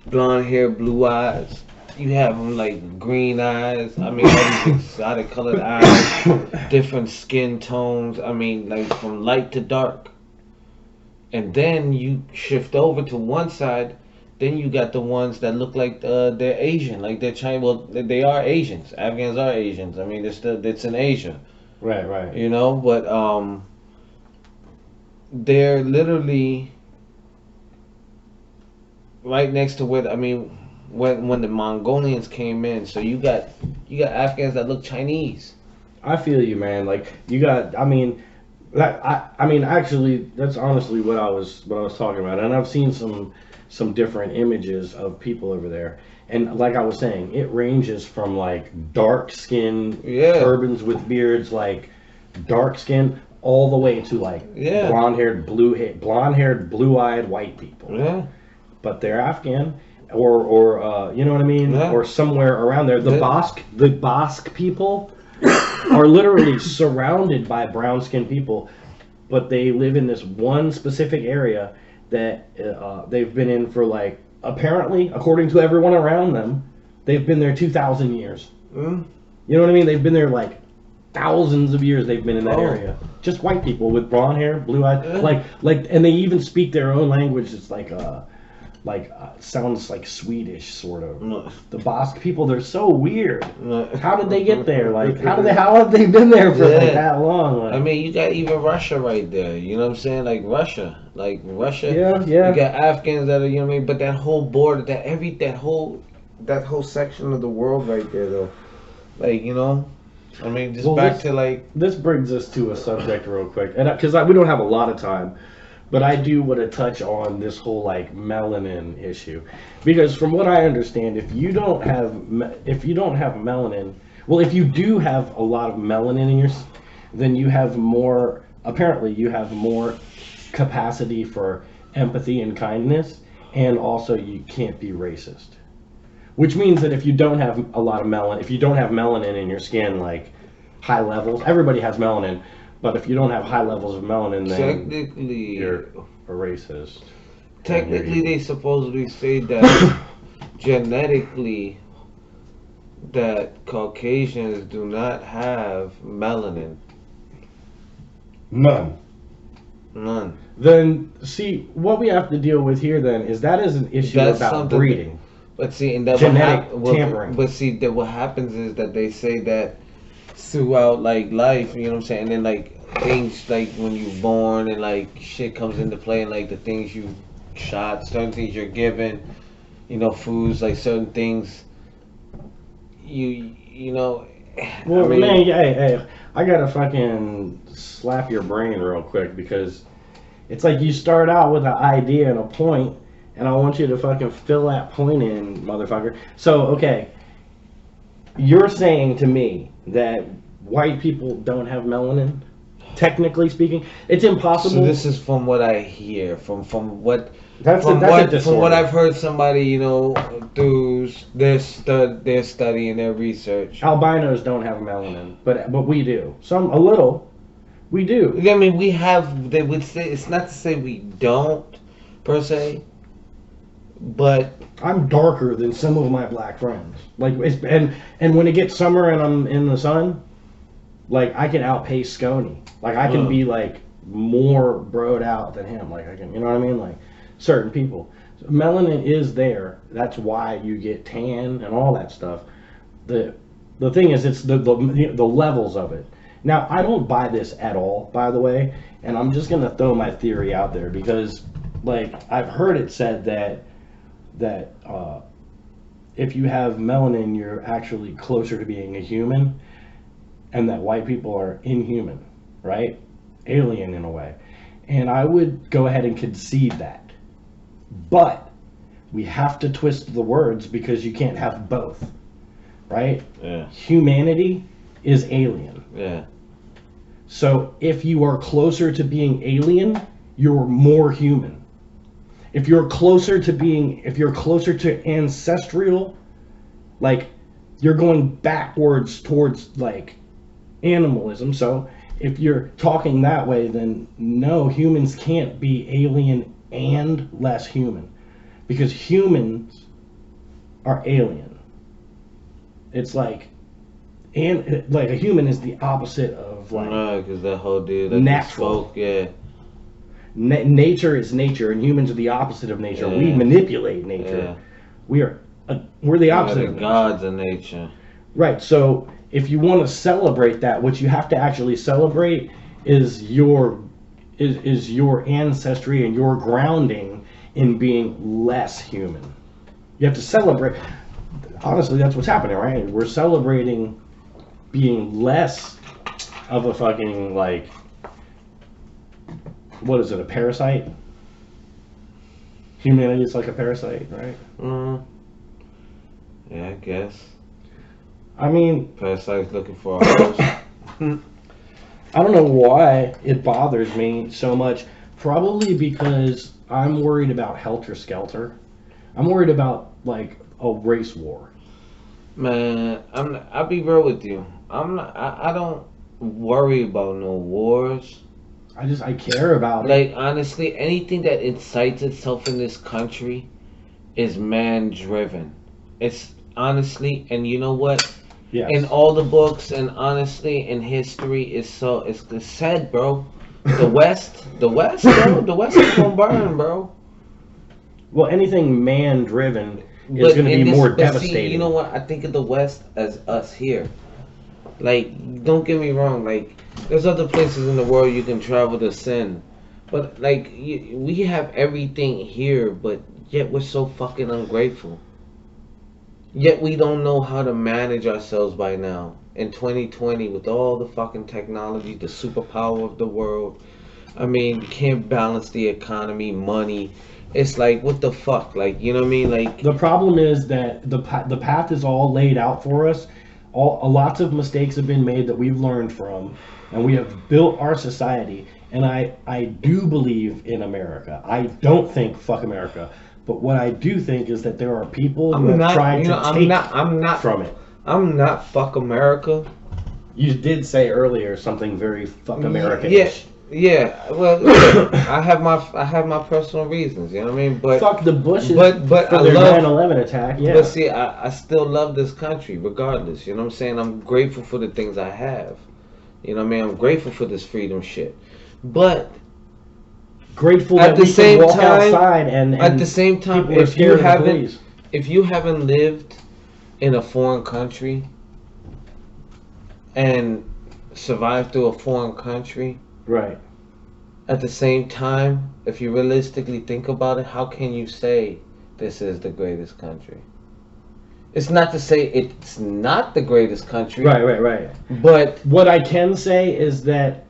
B: blonde hair, blue eyes. You have them like green eyes. I mean, all these exotic colored eyes, different skin tones. I mean, like from light to dark. And then you shift over to one side. Then you got the ones that look like they're Asian, like they're Chinese. Well, they are Asians. Afghans are Asians. I mean, it's in Asia.
A: Right.
B: You know, but they're literally right next to where, I mean, when the Mongolians came in. So you got Afghans that look Chinese.
A: I feel you, man. Like you got, I mean, actually, that's honestly what I was talking about. And I've seen some different images of people over there. And like I was saying, it ranges from like dark skin turbans with beards, like dark skin, all the way to like blonde-haired, blue-eyed white people.
B: Yeah.
A: But they're Afghan, or you know what I mean, or somewhere around there. The Basque people are literally surrounded by brown-skinned people, but they live in this one specific area that they've been in for like, apparently, according to everyone around them, they've been there 2,000 years. You know what I mean? They've been there like thousands of years. They've been in that area. Just white people with blonde hair, blue eyes, like, and they even speak their own language. It's like sounds like Swedish sort of. The Basque people, they're so weird. How did they get there? Like, how have they been there for like that long? Like,
B: I mean, you got even Russia right there. You know what I'm saying? Like Russia.
A: Yeah.
B: You got Afghans that are, you know what I mean? But that whole border, that whole section of the world right there, though. Like, you know, I mean, just back to like.
A: This brings us to a subject real quick, and because we don't have a lot of time. But I do want to touch on this whole like melanin issue, because from what I understand, if you don't have melanin, well, if you do have a lot of melanin in then you have more. Apparently, you have more capacity for empathy and kindness, and also you can't be racist. Which means that if you don't have a lot of melanin, if you don't have melanin in your skin, like high levels, everybody has melanin. But if you don't have high levels of melanin, then
B: technically
A: you're a racist.
B: Technically, they supposedly say that genetically that Caucasians do not have melanin.
A: None. Then see what we have to deal with here. Then is that is an issue about breeding.
B: But see, and that
A: genetic tampering.
B: But see, that what happens is that they say that throughout like life, you know what I'm saying, and then like things like when you're born and like shit comes into play, and like the things you shot, certain things you're given, you know, foods, like certain things you know.
A: Well, I mean, man, hey, I gotta fucking slap your brain real quick, because It's like you start out with an idea and a point, and I want you to fucking fill that point in, motherfucker. So, okay, you're saying to me that white people don't have melanin? Technically speaking, it's impossible.
B: So this is from what I hear, from what
A: That's
B: from
A: a
B: what
A: disorder.
B: I've heard somebody, you know, through their study and their research.
A: Albinos don't have melanin, but we do. A little. We do.
B: I mean, we have. They would say it's not to say we don't, per se, but
A: I'm darker than some of my black friends. Like, and when it gets summer and I'm in the sun, like I can outpace Scony. Like I can be like more broed out than him. Like I can, you know what I mean? Like certain people. So melanin is there. That's why you get tan and all that stuff. The thing is, it's the levels of it. Now I don't buy this at all, by the way, and I'm just gonna throw my theory out there because, like, I've heard it said that if you have melanin, you're actually closer to being a human, and that white people are inhuman, right? Alien in a way. And I would go ahead and concede that. But we have to twist the words because you can't have both, right?
B: yeah,
A: Humanity is alien.
B: yeah.
A: So if you are closer to being alien, you're more human. If you're closer to ancestral, like you're going backwards towards like animalism. So if you're talking that way, then no, humans can't be alien and less human, because humans are alien. It's like, and like a human is the opposite of like
B: Because that whole deal that
A: natural.
B: spoke, yeah.
A: Nature is nature, and humans are the opposite of nature. We
B: Yeah.
A: manipulate nature.
B: Yeah.
A: We're the opposite
B: The
A: of nature.
B: gods of nature.
A: Right. So if you want to celebrate that, what you have to actually celebrate is your ancestry and your grounding in being less human. You have to celebrate. Honestly, that's what's happening, right? We're celebrating being less of a fucking, like, what is it, a parasite? Humanity is like a parasite, right?
B: Yeah, I guess.
A: I mean,
B: Parasites looking for a host.
A: I don't know why it bothers me so much. Probably because I'm worried about helter skelter. I'm worried about like a race war.
B: Man, I'll be real with you. I don't worry about no wars.
A: I care about it.
B: Like, honestly, anything that incites itself in this country is man driven. It's honestly, and you know what?
A: Yes.
B: In all the books and honestly in history it's said, bro. The West, bro. The West is gonna burn, bro.
A: Well, anything man driven is going to be more devastating.
B: See, you know what? I think of the West as us here. Like, don't get me wrong. Like, there's other places in the world you can travel to sin, but like we have everything here, but yet we're so fucking ungrateful. Yet we don't know how to manage ourselves by now. In 2020, with all the fucking technology, the superpower of the world. I mean, you can't balance the economy, money. It's like, what the fuck? Like, you know what I mean? Like,
A: The problem is that the path is all laid out for us. Lots of mistakes have been made that we've learned from, and we have built our society. And I do believe in America. I don't think fuck America. But what I do think is that there are people who have tried to take from it.
B: I'm not fuck America.
A: You did say earlier something very fuck America.
B: Yeah. Well, I have my personal reasons. You know what I mean? But
A: fuck the Bushes.
B: but
A: for
B: I
A: their
B: love
A: 9/11 attack. Yeah.
B: But see, I still love this country regardless. You know what I'm saying? I'm grateful for the things I have. You know what I mean? I'm grateful for this freedom shit. But
A: grateful
B: at
A: that
B: the
A: we
B: same
A: can walk
B: time,
A: outside and
B: at the same time,
A: people are scared of the police.
B: if you haven't lived in a foreign country and survived through a foreign country,
A: Right.
B: at the same time, if you realistically think about it, how can you say this is the greatest country? It's not to say it's not the greatest country.
A: Right.
B: But
A: What I can say is that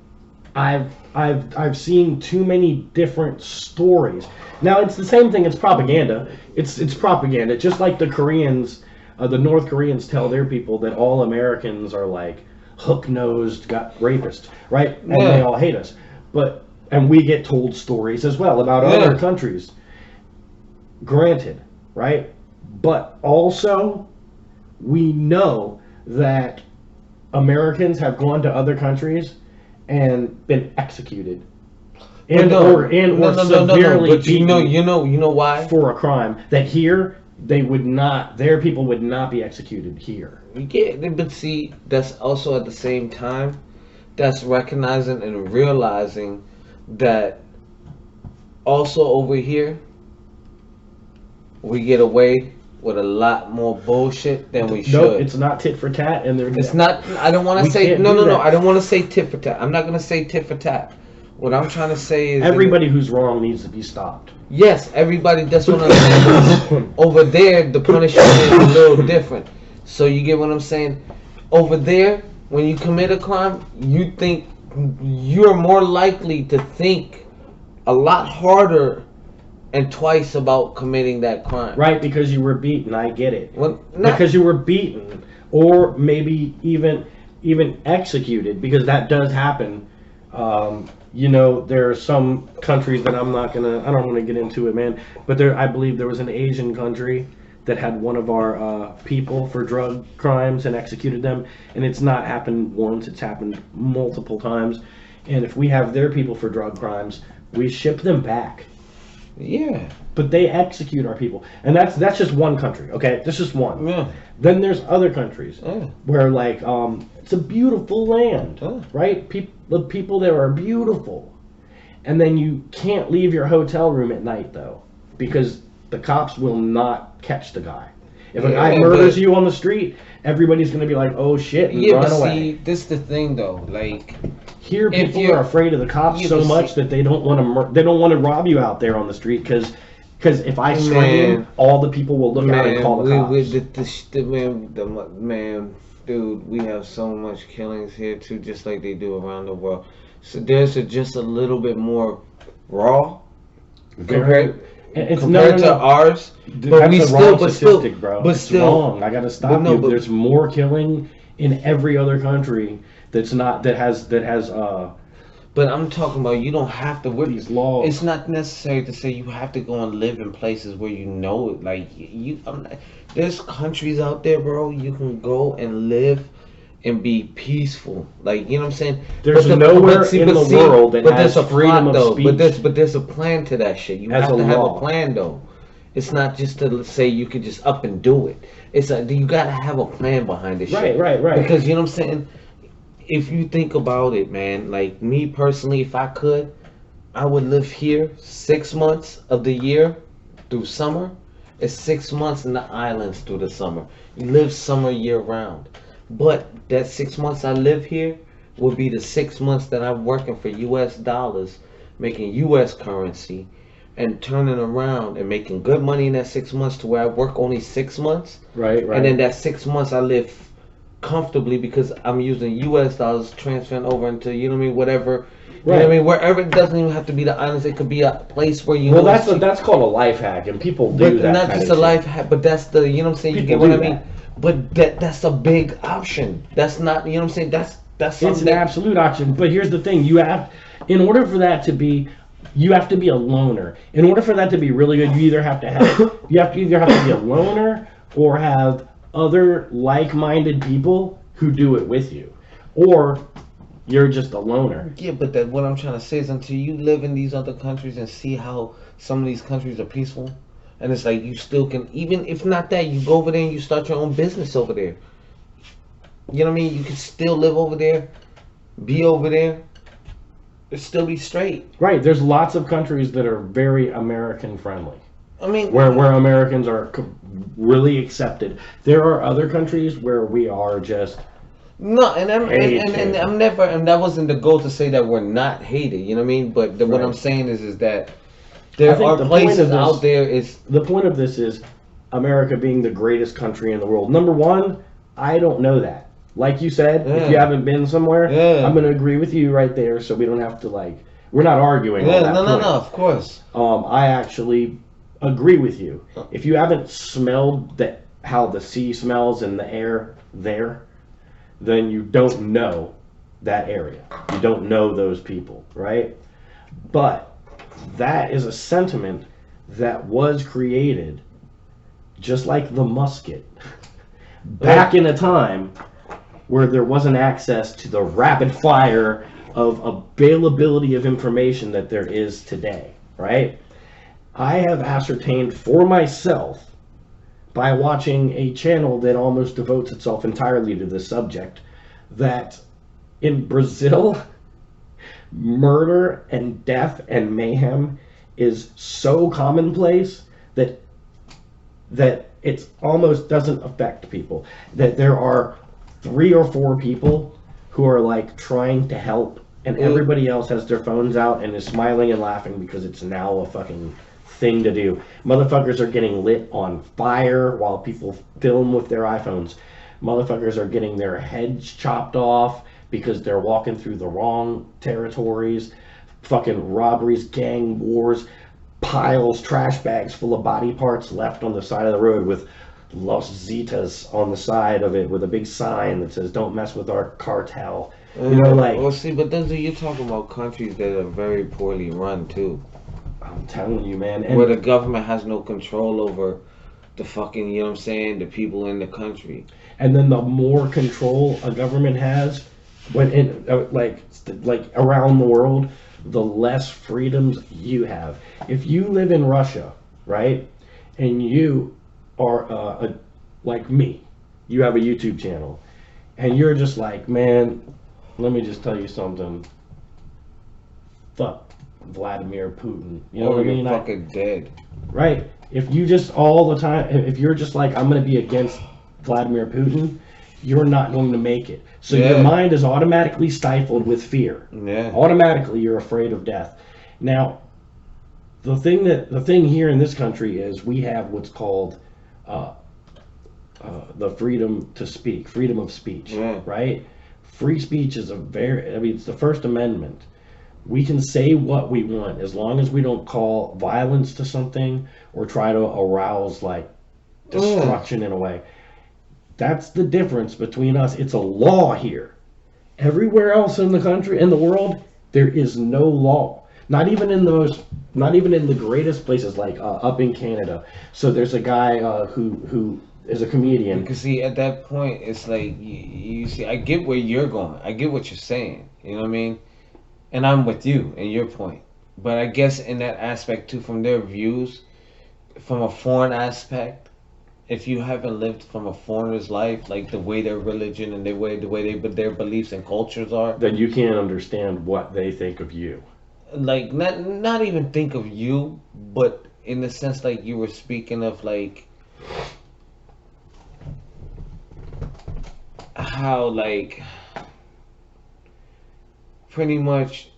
A: I've seen too many different stories. Now it's the same thing. It's propaganda. It's propaganda. Just like the Koreans, the North Koreans tell their people that all Americans are like hook-nosed rapists, right? And they all hate us. And we get told stories as well about other countries. Granted, right? But also, we know that Americans have gone to other countries and been executed, or severely
B: But
A: beaten
B: you know why?
A: for a crime that here they would not. Their people would not be executed here.
B: Yeah, but see, that's also at the same time, that's recognizing and realizing that also over here we get away with a lot more bullshit than we should.
A: Nope, it's not tit for tat, and
B: It's not. I don't want to say no. I don't want to say tit for tat. I'm not going to say tit for tat. What I'm trying to say is
A: everybody who's wrong needs to be stopped.
B: Yes, everybody. That's what I'm saying. Over there, the punishment is a little different. So you get what I'm saying? Over there, when you commit a crime, you think you're more likely to think a lot harder and twice about committing that crime.
A: Right, because you were beaten. I get it.
B: Well,
A: because you were beaten, or maybe even executed, because that does happen. There are some countries that I don't want to get into it, man. But I believe there was an Asian country that had one of our people for drug crimes and executed them. And it's not happened once, it's happened multiple times. And if we have their people for drug crimes, we ship them back.
B: Yeah.
A: But they execute our people. And that's just one country, okay? That's just one.
B: Yeah.
A: Then there's other countries where, like, it's a beautiful land, right? The people there are beautiful. And then you can't leave your hotel room at night, though, because the cops will not catch the guy. If a guy murders you on the street, everybody's going to be like, oh, shit, and run away.
B: See, this is the thing, though. Like,
A: here, people are afraid of the cops so much that they don't want to rob you out there on the street, because if I scream, all the people will look out and call the cops.
B: Man, dude, we have so much killings here too, just like they do around the world. So there's just a little bit more raw compared to ours.
A: Dude,
B: but
A: that's
B: we
A: a
B: still,
A: wrong
B: but
A: statistic,
B: still,
A: bro.
B: but
A: it's
B: still
A: wrong. I gotta stop you. But there's more killing in every other country that has.
B: But I'm talking about you don't have to.
A: These laws.
B: It's not necessary to say you have to go and live in places where you know it. Like there's countries out there, bro. You can go and live and be peaceful. Like, you know what I'm saying?
A: There's nowhere in the world that has freedom of speech.
B: But there's a plan to that shit. You have to have a plan, though. It's not just to say you could just up and do it. It's you gotta have a plan behind this shit.
A: Right.
B: Because you know what I'm saying? If you think about it, man, like me personally, if I could, I would live here 6 months of the year through summer. It's 6 months in the islands through the summer. You live summer year round. But that 6 months I live here will be the 6 months that I'm working for US dollars, making US currency, and turning around and making good money in that 6 months to where I work only 6 months.
A: Right.
B: And then that 6 months I live comfortably because I'm using US dollars, transferring over into, you know what I mean, whatever. You know what I mean? Wherever, it doesn't even have to be the islands. It could be a place where you.
A: Well, that's called a life hack, and people do that.
B: Not just a life hack, but that's the, you know what I'm saying. You get what I mean? But that's a big option. That's not, you know what I'm saying. That's something.
A: It's an absolute option. But here's the thing: in order for that to be, you have to be a loner. In order for that to be really good, you either have to be a loner or have other like-minded people who do it with you, or you're just a loner.
B: Yeah, but what I'm trying to say is until you live in these other countries and see how some of these countries are peaceful, and it's like you still can, even if not that, you go over there and you start your own business over there. You know what I mean? You can still live over there, be over there, and still be straight.
A: Right. There's lots of countries that are very American friendly.
B: I mean,
A: where Americans are really accepted. There are other countries where we are just
B: no, and I'm never, and that wasn't the goal to say that we're not hated. You know what I mean? But what I'm saying is that there are places out there. The
A: point of this is America being the greatest country in the world. Number one, I don't know that. Like you said, if you
B: Yeah.
A: haven't been somewhere,
B: Yeah.
A: I'm gonna agree with you right there. So we don't have to like, we're not arguing
B: Yeah,
A: on that
B: no,
A: point.
B: of course.
A: I actually agree with you. If you haven't smelled how the sea smells in the air there, then you don't know that area. You don't know those people, right? But that is a sentiment that was created just like the musket back in a time where there wasn't access to the rapid fire of availability of information that there is today, right? I have ascertained for myself by watching a channel that almost devotes itself entirely to this subject that in Brazil, murder and death and mayhem is so commonplace that it almost doesn't affect people. That there are 3 or 4 people who are like trying to help, and everybody else has their phones out and is smiling and laughing because it's now a fucking thing to do. Motherfuckers are getting lit on fire while people film with their iPhones. Motherfuckers are getting their heads chopped off because they're walking through the wrong territories. Fucking robberies, gang wars, piles, trash bags full of body parts left on the side of the road with Los Zetas on the side of it with a big sign that says "Don't mess with our cartel." You know, like,
B: well, see, but those are you talking about countries that are very poorly run too,
A: I'm telling you, man. And
B: where the government has no control over the fucking, you know what I'm saying, the people in the country.
A: and then the more control a government has, when in like around the world, the less freedoms you have. If you live in Russia, right, and you are like me, you have a YouTube channel, and you're just like, man, let me just tell you something. Fuck Vladimir Putin. You know what I mean?
B: You're fucking dead.
A: Right. If you just all the time, if you're just like, I'm going to be against Vladimir Putin, you're not going to make it. So your mind is automatically stifled with fear.
B: Yeah.
A: Automatically, you're afraid of death. Now, the thing here in this country is we have what's called the freedom to speak, freedom of speech, right? Free speech is it's the First Amendment. We can say what we want as long as we don't call violence to something or try to arouse like destruction in a way. That's the difference between us. It's a law here. Everywhere else in the country, in the world, there is no law. Not even in the greatest places like up in Canada. So there's a guy who is a comedian.
B: Because see, at that point, it's like you see, I get where you're going. I get what you're saying. You know what I mean? And I'm with you in your point. But I guess in that aspect too, from their views, from a foreign aspect, if you haven't lived from a foreigner's life, like the way their religion and the way their beliefs and cultures are,
A: then you can't understand what they think of you.
B: like not even think of you, but in the sense like you were speaking of like how like pretty much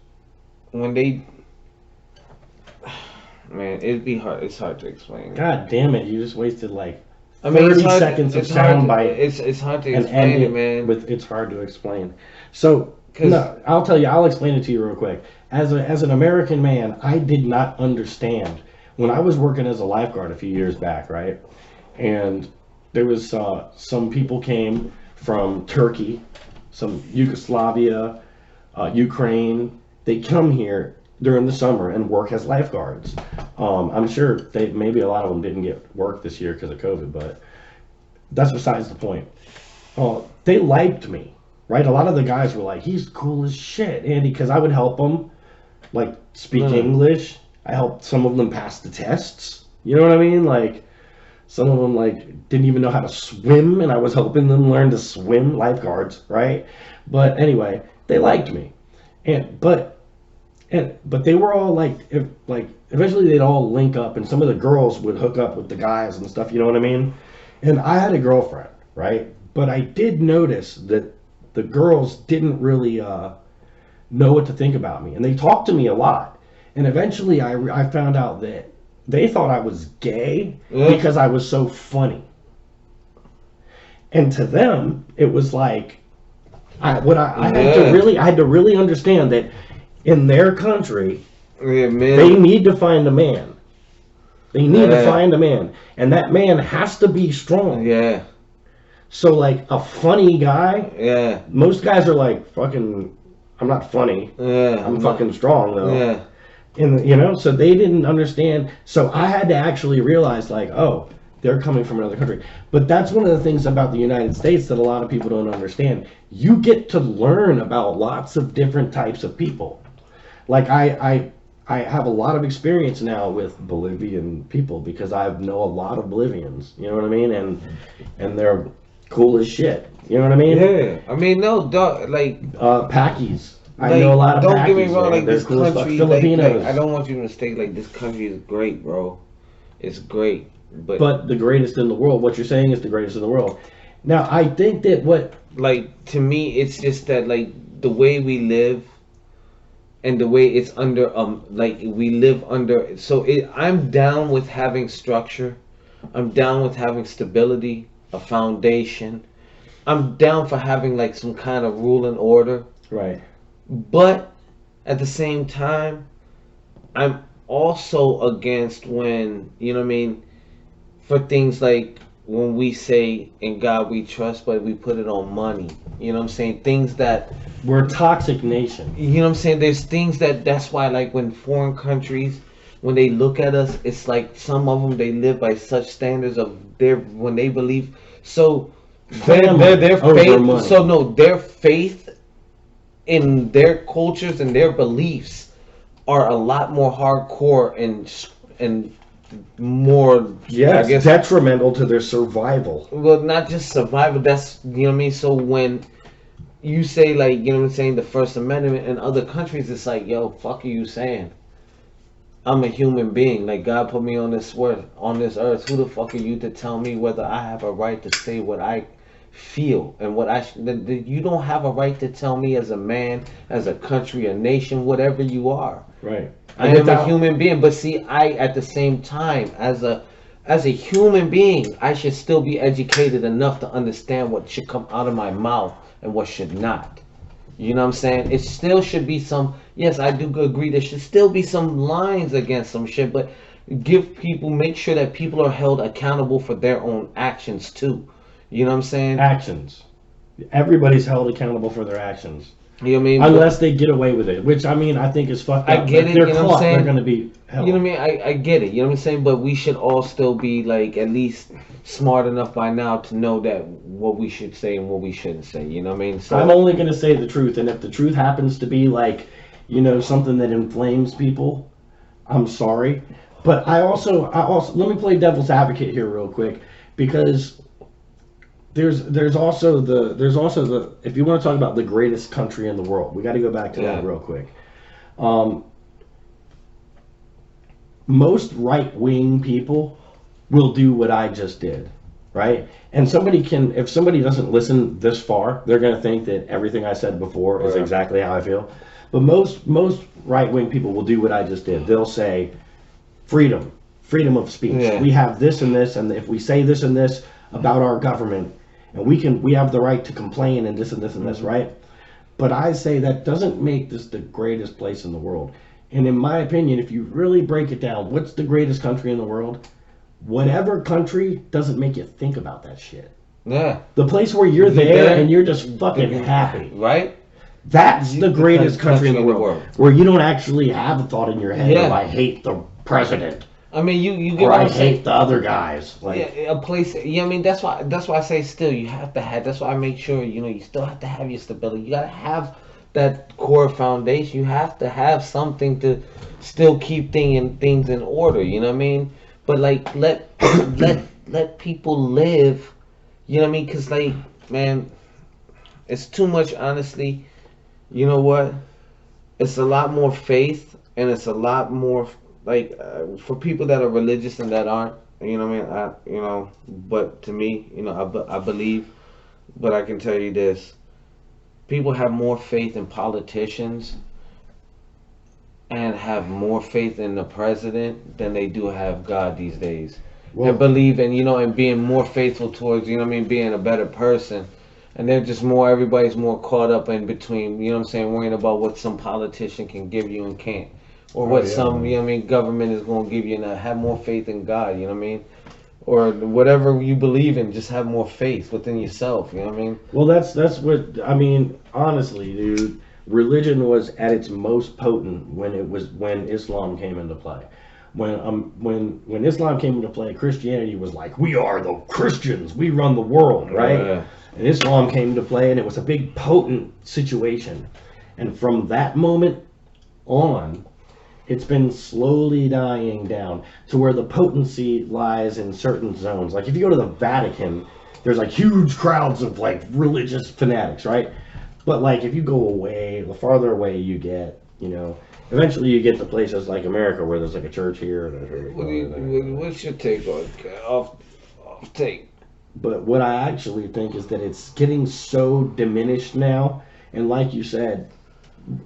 B: when they man, it's hard to explain.
A: God damn it, you just wasted like
B: I mean,
A: 30 seconds of soundbite.
B: It's hard to
A: and
B: explain
A: end
B: it, man.
A: it's hard to explain. So no, I'll tell you, I'll explain it to you real quick. As an American man, I did not understand when I was working as a lifeguard a few years back, right? And there was some people came from Turkey, some Yugoslavia, Ukraine. They come here during the summer and work as lifeguards. I'm sure maybe a lot of them didn't get work this year because of COVID, but that's besides the point. They liked me, right? A lot of the guys were like, "He's cool as shit, Andy," because I would help them, like speak English. I helped some of them pass the tests. You know what I mean? Like some of them like didn't even know how to swim, and I was helping them learn to swim. Lifeguards, right? But anyway, they liked me, but they were all like eventually they'd all link up, and some of the girls would hook up with the guys and stuff. You know what I mean? And I had a girlfriend, right? But I did notice that the girls didn't really know what to think about me, and they talked to me a lot. And eventually, I found out that they thought I was gay because I was so funny. And to them, it was like I had to really understand that in their country,
B: Yeah, man.
A: they need to find a man. They need to
B: Yeah.
A: find a man, and that man has to be strong.
B: Yeah,
A: So like a funny guy,
B: yeah,
A: most guys are like fucking. I'm not funny.
B: yeah.
A: I'm fucking strong though.
B: Yeah,
A: And you know, so they didn't understand. So I had to actually realize, like, oh, they're coming from another country. But that's one of the things about the United States that a lot of people don't understand. You get to learn about lots of different types of people. Like I have a lot of experience now with Bolivian people because I know a lot of Bolivians. You know what I mean? And they're cool as shit. You know what I mean?
B: yeah. I mean, no, dog. Like,
A: Pakis. I
B: like,
A: know a lot of
B: don't
A: Pakis.
B: get me wrong.
A: Man.
B: Like,
A: They're
B: this
A: cool as fuck.
B: country,
A: Filipinos.
B: like, I don't want you to mistake. Like, this country is great, bro. It's great,
A: but the greatest in the world. What you're saying is the greatest in the world. Now, I think that what
B: like, to me, it's just that, like, the way we live and the way it's under like we live under, so I'm down with having structure. I'm down with having stability, a foundation. I'm down for having like some kind of rule and order.
A: right.
B: But at the same time, I'm also against when, you know what I mean, for things like when we say in God we trust, but we put it on money. You know what I'm saying? Things that,
A: We're a toxic nation.
B: you know what I'm saying? There's things that's why, like, when foreign countries, when they look at us, it's like some of them, they live by such standards of when they believe. So their
A: over
B: faith,
A: money.
B: so no, their faith in their cultures and their beliefs are a lot more hardcore and more,
A: Yes,
B: I guess,
A: detrimental to their survival.
B: well, not just survival. That's, you know what I mean. So when you say, like, you know what I'm saying, the First Amendment in other countries, it's like, yo, fuck are you saying? I'm a human being. Like, God put me on this earth. Who the fuck are you to tell me whether I have a right to say what I feel and what you don't have a right to tell me as a man, as a country, a nation, whatever you are.
A: Right.
B: I am a human being, but see, I at the same time, as a human being, I should still be educated enough to understand what should come out of my mouth and what should not. You know what I'm saying? It still should be some. Yes, I do agree. There should still be some lines against some shit, but make sure that people are held accountable for their own actions too. You know what I'm saying?
A: Actions. Everybody's held accountable for their actions.
B: You know what I mean?
A: Unless they get away with it, which I mean, I think is fucked up.
B: I get
A: If
B: it,
A: they're
B: you know what I'm
A: caught,
B: saying?
A: they're going to be held.
B: You know what I mean? I get it. You know what I'm saying? But we should all still be, like, at least smart enough by now to know that what we should say and what we shouldn't say. You know what I mean? So
A: I'm only going to say the truth, and if the truth happens to be like, you know, something that inflames people, I'm sorry. But I also let me play devil's advocate here real quick, because there's also the if you want to talk about the greatest country in the world, we got to go back to that real quick. Most right-wing people will do what I just did, right? And if somebody doesn't listen this far, they're going to think that everything I said before is exactly how I feel. But most right-wing people will do what I just did. They'll say freedom of speech.
B: Yeah.
A: We have this and this, and if we say this and this about our government, and we have the right to complain and this and this and this, right? But I say that doesn't make this the greatest place in the world. And in my opinion, if you really break it down, what's the greatest country in the world? Whatever country doesn't make you think about that shit.
B: yeah,
A: The place where you're there and you're just fucking happy.
B: right?
A: That's the greatest country in the world. Where you don't actually have a thought in your head
B: Yeah.
A: of I hate the president.
B: I mean, you get
A: Or
B: what
A: I
B: I'm saying?
A: hate the other guys. Like,
B: Yeah, a place. Yeah, I mean, that's why I say still you have to have. That's why I make sure, you know, you still have to have your stability. You gotta have that core foundation. You have to have something to still keep things in order. You know what I mean? But like let people live. You know what I mean? Cause like, man, it's too much. Honestly, you know what? It's a lot more faith, and it's a lot more like for people that are religious and that aren't. You know what I mean? But to me, you know, I believe. But I can tell you this: people have more faith in politicians and have more faith in the president than they do have God these days.
A: Well-
B: And believe in, you know, and being more faithful towards, you know what I mean, being a better person And they're just more, everybody's more caught up in between, you know what I'm saying, worrying about what some politician can give you and can't. Or what some,
A: man.
B: you know what I mean, government is going to give you, and have more faith in God, you know what I mean? Or whatever you believe in, just have more faith within yourself, you know what I mean?
A: Well, that's what I mean. Honestly, dude, religion was at its most potent when Islam came into play. When Islam came into play, Christianity was like, we are the Christians, we run the world, right?
B: Yeah.
A: And Islam came into play, and it was a big potent situation. And from that moment on, it's been slowly dying down to where the potency lies in certain zones. Like if you go to the Vatican, there's like huge crowds of like religious fanatics, right? But like if you go away, the farther away you get, you know, eventually you get to places like America where there's like a church here.
B: What's your take on off take?
A: But what I actually think is that it's getting so diminished now, and like you said,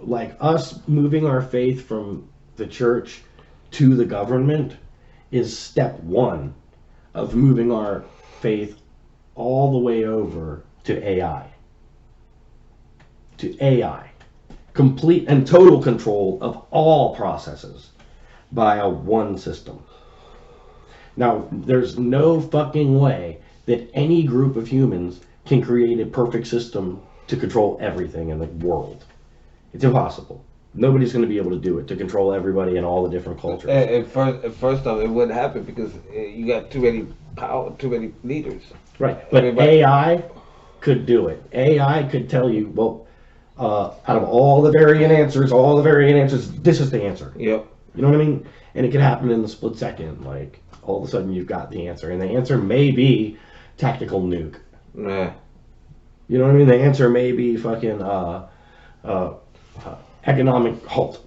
A: like us moving our faith from the church to the government is step one of moving our faith all the way over to AI. To AI. Complete and total control of all processes by a one system. Now, there's no fucking way that any group of humans can create a perfect system to control everything in the world. It's impossible. Nobody's going to be able to do it, to control everybody in all the different cultures.
B: At first off, it wouldn't happen because you got too many leaders.
A: Right, but AI could do it. AI could tell you, well, out of all the variant answers, this is the answer.
B: Yep.
A: You know what I mean? And it could happen in the split second. Like, all of a sudden you've got the answer. And the answer may be tactical nuke.
B: Yeah.
A: You know what I mean? The answer may be fucking economic halt.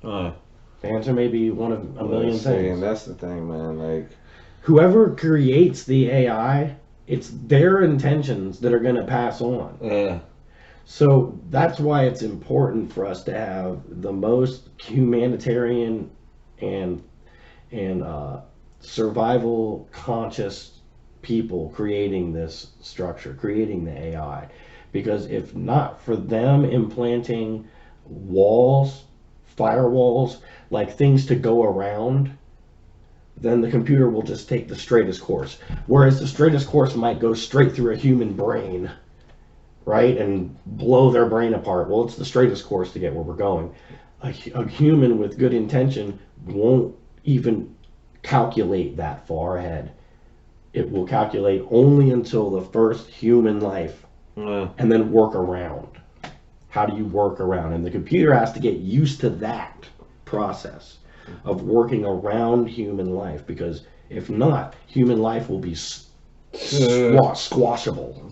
A: The answer may be one of a million things.
B: And that's the thing, man. Like,
A: whoever creates the AI, it's their intentions that are going to pass on.
B: yeah.
A: So that's why it's important for us to have the most humanitarian and survival conscious people creating this structure, creating the AI. Because if not for them implanting walls, firewalls, like things to go around, then the computer will just take the straightest course. Whereas the straightest course might go straight through a human brain, right, and blow their brain apart. Well, it's the straightest course to get where we're going. A human with good intention won't even calculate that far ahead. It will calculate only until the first human life, and then work around. How do you work around? And the computer has to get used to that process of working around human life, because if not, human life will be squashable.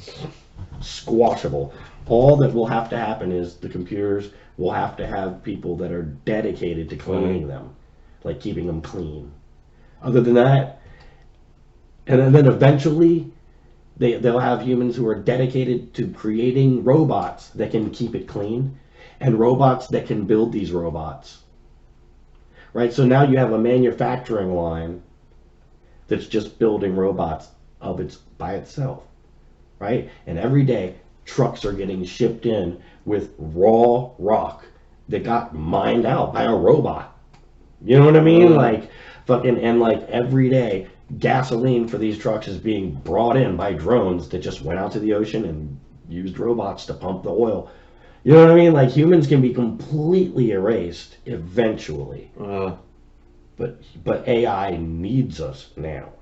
A: All that will have to happen is the computers will have to have people that are dedicated to cleaning them, like keeping them clean. Other than that, and then eventually they'll have humans who are dedicated to creating robots that can keep it clean, and robots that can build these robots. Right? So now you have a manufacturing line that's just building robots by itself. Right? And every day trucks are getting shipped in with raw rock that got mined out by a robot. You know what I mean? Like fucking, and like every day gasoline for these trucks is being brought in by drones that just went out to the ocean and used robots to pump the oil. You know what I mean? Like humans can be completely erased eventually. But AI needs us now.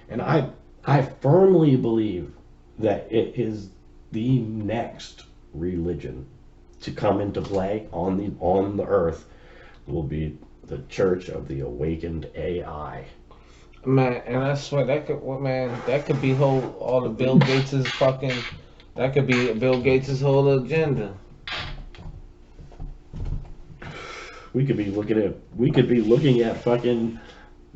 A: And I firmly believe that it is the next religion to come into play on the earth will be the Church of the Awakened AI.
B: Man, and I swear that could be all of Bill Gates's fucking, that could be Bill Gates's whole agenda.
A: We could be looking at fucking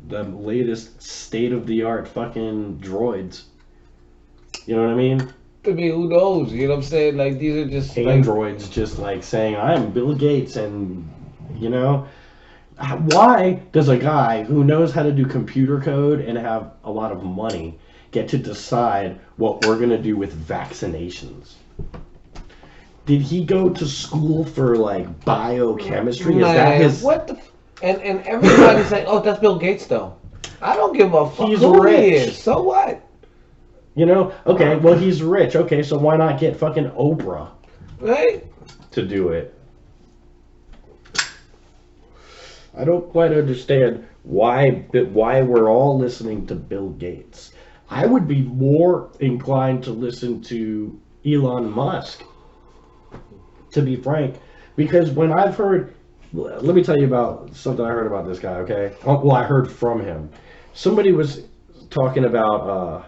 A: the latest state of the art fucking droids. You know what I mean?
B: I mean, who knows? You know what I'm saying? Like, these are just
A: androids, just like saying, "I'm Bill Gates," and you know, why does a guy who knows how to do computer code and have a lot of money get to decide what we're going to do with vaccinations. Did he go to school for like biochemistry? Is that his?
B: What the? And everybody's like, oh, that's Bill Gates though. I don't give a fuck
A: He's
B: who
A: rich.
B: he is. So what?
A: You know? Okay, well he's rich. Okay, so why not get fucking Oprah
B: Right?
A: to do it? I don't quite understand why we're all listening to Bill Gates. I would be more inclined to listen to Elon Musk, to be frank, because when I've heard, let me tell you about something I heard about this guy, okay? Well, I heard from him. Somebody was talking about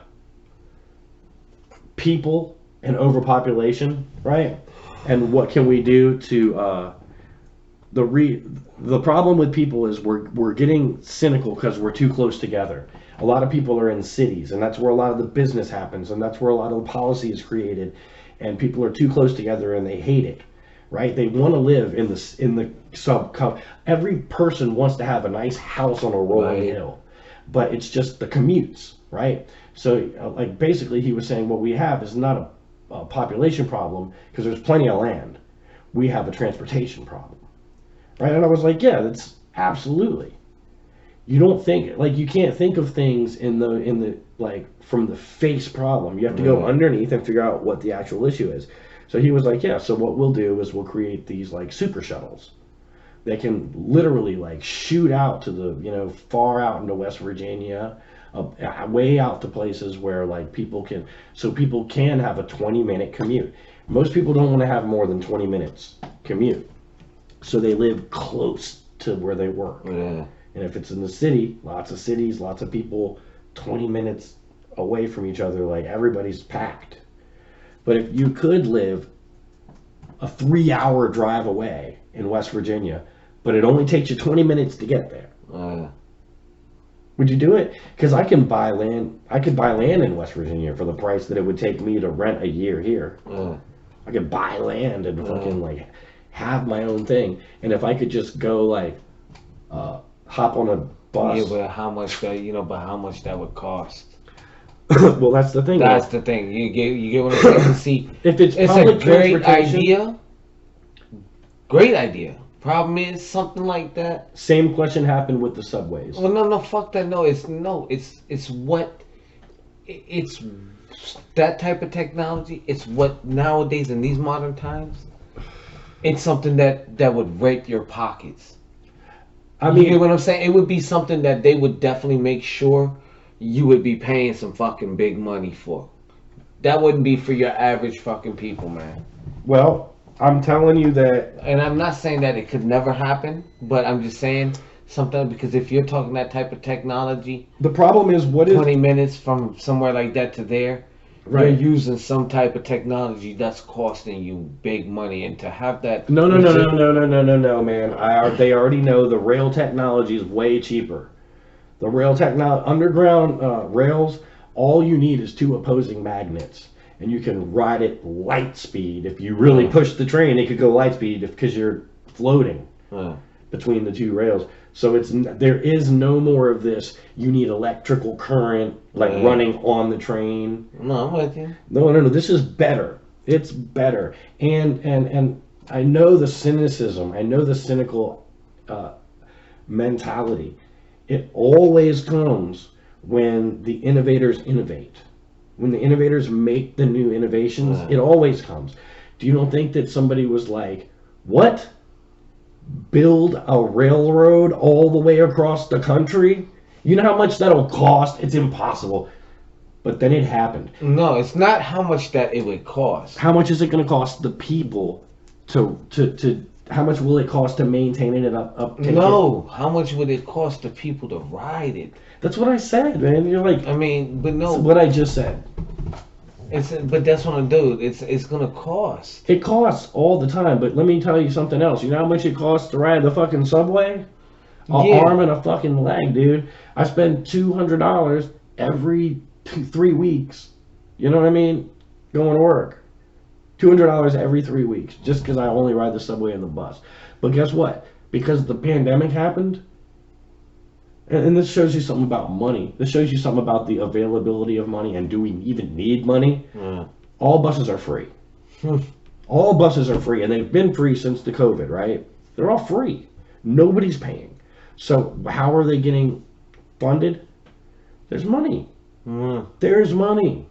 A: people and overpopulation, right? And what can we do to the problem with people is we're getting cynical because we're too close together. A lot of people are in cities, and that's where a lot of the business happens, and that's where a lot of the policy is created, and people are too close together and they hate it, right? They want to live in the every person wants to have a nice house on a rolling hill, but it's just the commutes, right? So like basically he was saying what we have is not a population problem because there's plenty of land. We have a transportation problem, right? And I was like, yeah, that's absolutely. You don't think, like, you can't think of things in the like from the face problem. You have to go underneath and figure out what the actual issue is. So he was like, yeah, so what we'll do is we'll create these like super shuttles. They can literally like shoot out to the, you know, far out into West Virginia, way out to places where like people can have a 20-minute commute. Most people don't want to have more than 20 minutes commute. So they live close to where they work.
B: Yeah.
A: And if it's in the city, lots of cities, lots of people, 20 minutes away from each other, like everybody's packed. But if you could live a 3-hour drive away in West Virginia, but it only takes you 20 minutes to get there, would you do it? Because I could buy land in West Virginia for the price that it would take me to rent a year here. I could buy land and fucking like have my own thing. And if I could just go like hop on a bus.
B: Yeah, but how much that would cost?
A: Well, that's the thing.
B: That's the thing. You get what I'm saying? See,
A: if it's
B: a
A: public
B: great
A: transportation,
B: idea. Great idea. Problem is something like that.
A: Same question happened with the subways.
B: Well, no, fuck that. It's that type of technology. It's what nowadays in these modern times. It's something that would rape your pockets. I mean, you get what I'm saying? It would be something that they would definitely make sure you would be paying some fucking big money for. That wouldn't be for your average fucking people, man.
A: Well, I'm telling you that...
B: And I'm not saying that it could never happen, but I'm just saying something, because if you're talking that type of technology...
A: The problem is,
B: 20 minutes from somewhere like that to there,
A: right.
B: You're using some type of technology that's costing you big money, and to have that...
A: No, man. They already know the rail technology is way cheaper. The rail technology, underground rails, all you need is 2 opposing magnets, and you can ride it light speed. If you really push the train, it could go light speed because you're floating between the 2 rails. So there is no more of this. You need electrical current running on the train.
B: No, I'm with you.
A: No. This is better. It's better. And I know the cynicism. I know the cynical mentality. It always comes when the innovators innovate. When the innovators make the new innovations, it always comes. Do you don't think that somebody was like, what? Build a railroad all the way across the country? You know how much that'll cost? It's impossible. But then it happened.
B: No, it's not how much that it would cost.
A: How much is it going to cost the people to how much will it cost to maintain it up?
B: No, how much would it cost the people to ride it?
A: That's what I said, man. You're like,
B: I mean, but no.
A: That's what I just said.
B: But that's what I'm doing. It's gonna cost.
A: It costs all the time. But let me tell you something else. You know how much it costs to ride the fucking subway? Arm and a fucking leg, dude. I spend $200 every 3 weeks. You know what I mean? Going to work. $200 every 3 weeks just because I only ride the subway and the bus. But guess what? Because the pandemic happened, And this shows you something about money. This shows you something about the availability of money, and do we even need money? All buses are free. All buses are free, and they've been free since the COVID, right? They're all free. Nobody's paying. So how are they getting funded? There's money. There's money.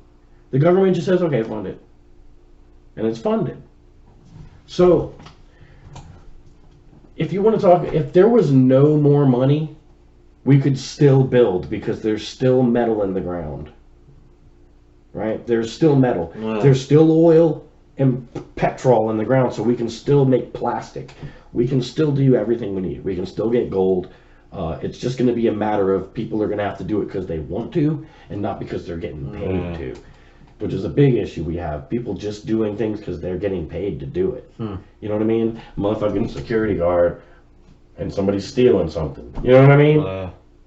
A: The government just says, okay, fund it. And it's funded. So if you want to talk, if there was no more money, we could still build because there's still metal in the ground. Right? There's still metal. There's still oil and petrol in the ground, so we can still make plastic. We can still do everything we need. We can still get gold. It's just going to be a matter of people are going to have to do it because they want to and not because they're getting paid to, which is a big issue we have. People just doing things because they're getting paid to do it. You know what I mean? Motherfucking security guard and somebody's stealing something. You know what I mean?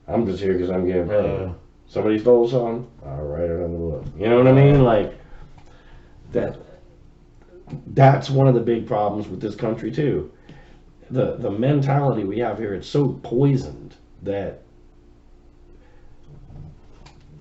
A: I'm just here because I'm getting paid. Somebody stole something, I'll write it on the book. You know what I mean? Like, that's one of the big problems with this country too. The mentality we have here, it's so poisoned that,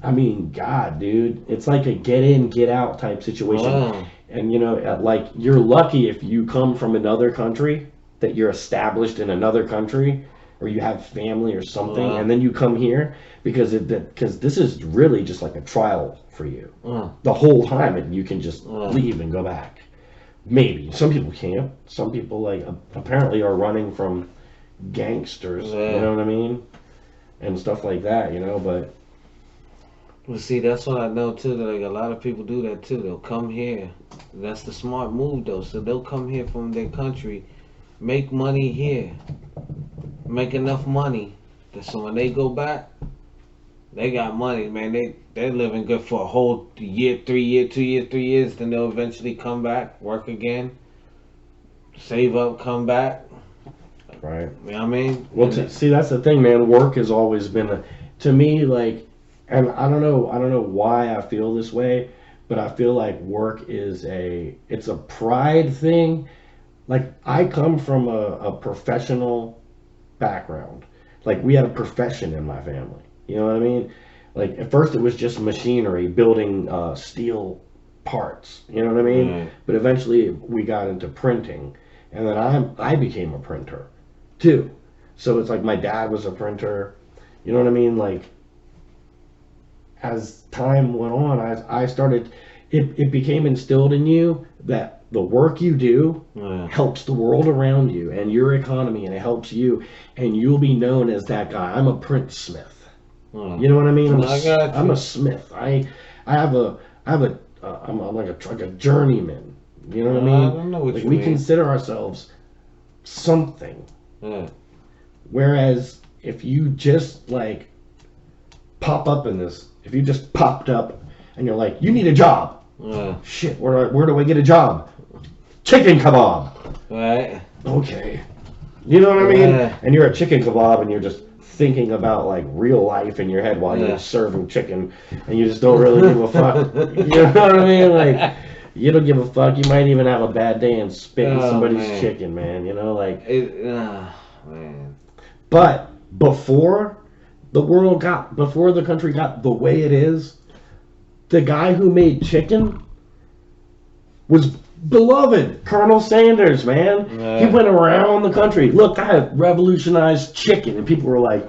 A: I mean, God, dude, it's like a get in, get out type situation. And you know, like, you're lucky if you come from another country, that you're established in another country, or you have family or something, and then you come here, because this is really just like a trial for you the whole time, and you can just leave and go back. Maybe some people can't. Some people, like, apparently are running from gangsters. You know what I mean, and stuff like that. You know, but
B: well, see, that's what I know too. That, like, a lot of people do that too. They'll come here. That's the smart move, though. So they'll come here from their country, make money here, make enough money that so when they go back, they got money, man. They're living good for a whole year, 3 years, 2 years, 3 years. Then they'll eventually come back, work again, save up, come back.
A: right.
B: You know what I mean?
A: Well, see, that's the thing, man. Work has always been to me, like, and I don't know why I feel this way, but I feel like work is it's a pride thing. Like, I come from a professional background. Like, we had a profession in my family. You know what I mean? Like, at first it was just machinery, building steel parts. You know what I mean? But eventually we got into printing, and then I became a printer too. So it's like my dad was a printer. You know what I mean? Like, as time went on, I started. It became instilled in you that the work you do helps the world around you and your economy, and it helps you, and you'll be known as that guy. I'm a print smith. You know what I mean? I'm a smith. I'm like a journeyman. You know what I mean?
B: I don't know what
A: like,
B: you
A: we
B: mean.
A: consider ourselves something. Whereas if you just, like, pop up in this, if you just popped up and you're like, you need a job. Shit, where do I get a job? Chicken kebab.
B: Right.
A: Okay. You know what I mean? And you're a chicken kebab and you're just thinking about, like, real life in your head while you're serving chicken, and you just don't really give a fuck. You know what I mean? Like, you don't give a fuck. You might even have a bad day and spit in somebody's chicken, man. You know, like.
B: Man.
A: But before the country got the way it is, the guy who made chicken was beloved. Colonel Sanders, man. He went around the country. Look, I revolutionized chicken. And people were like,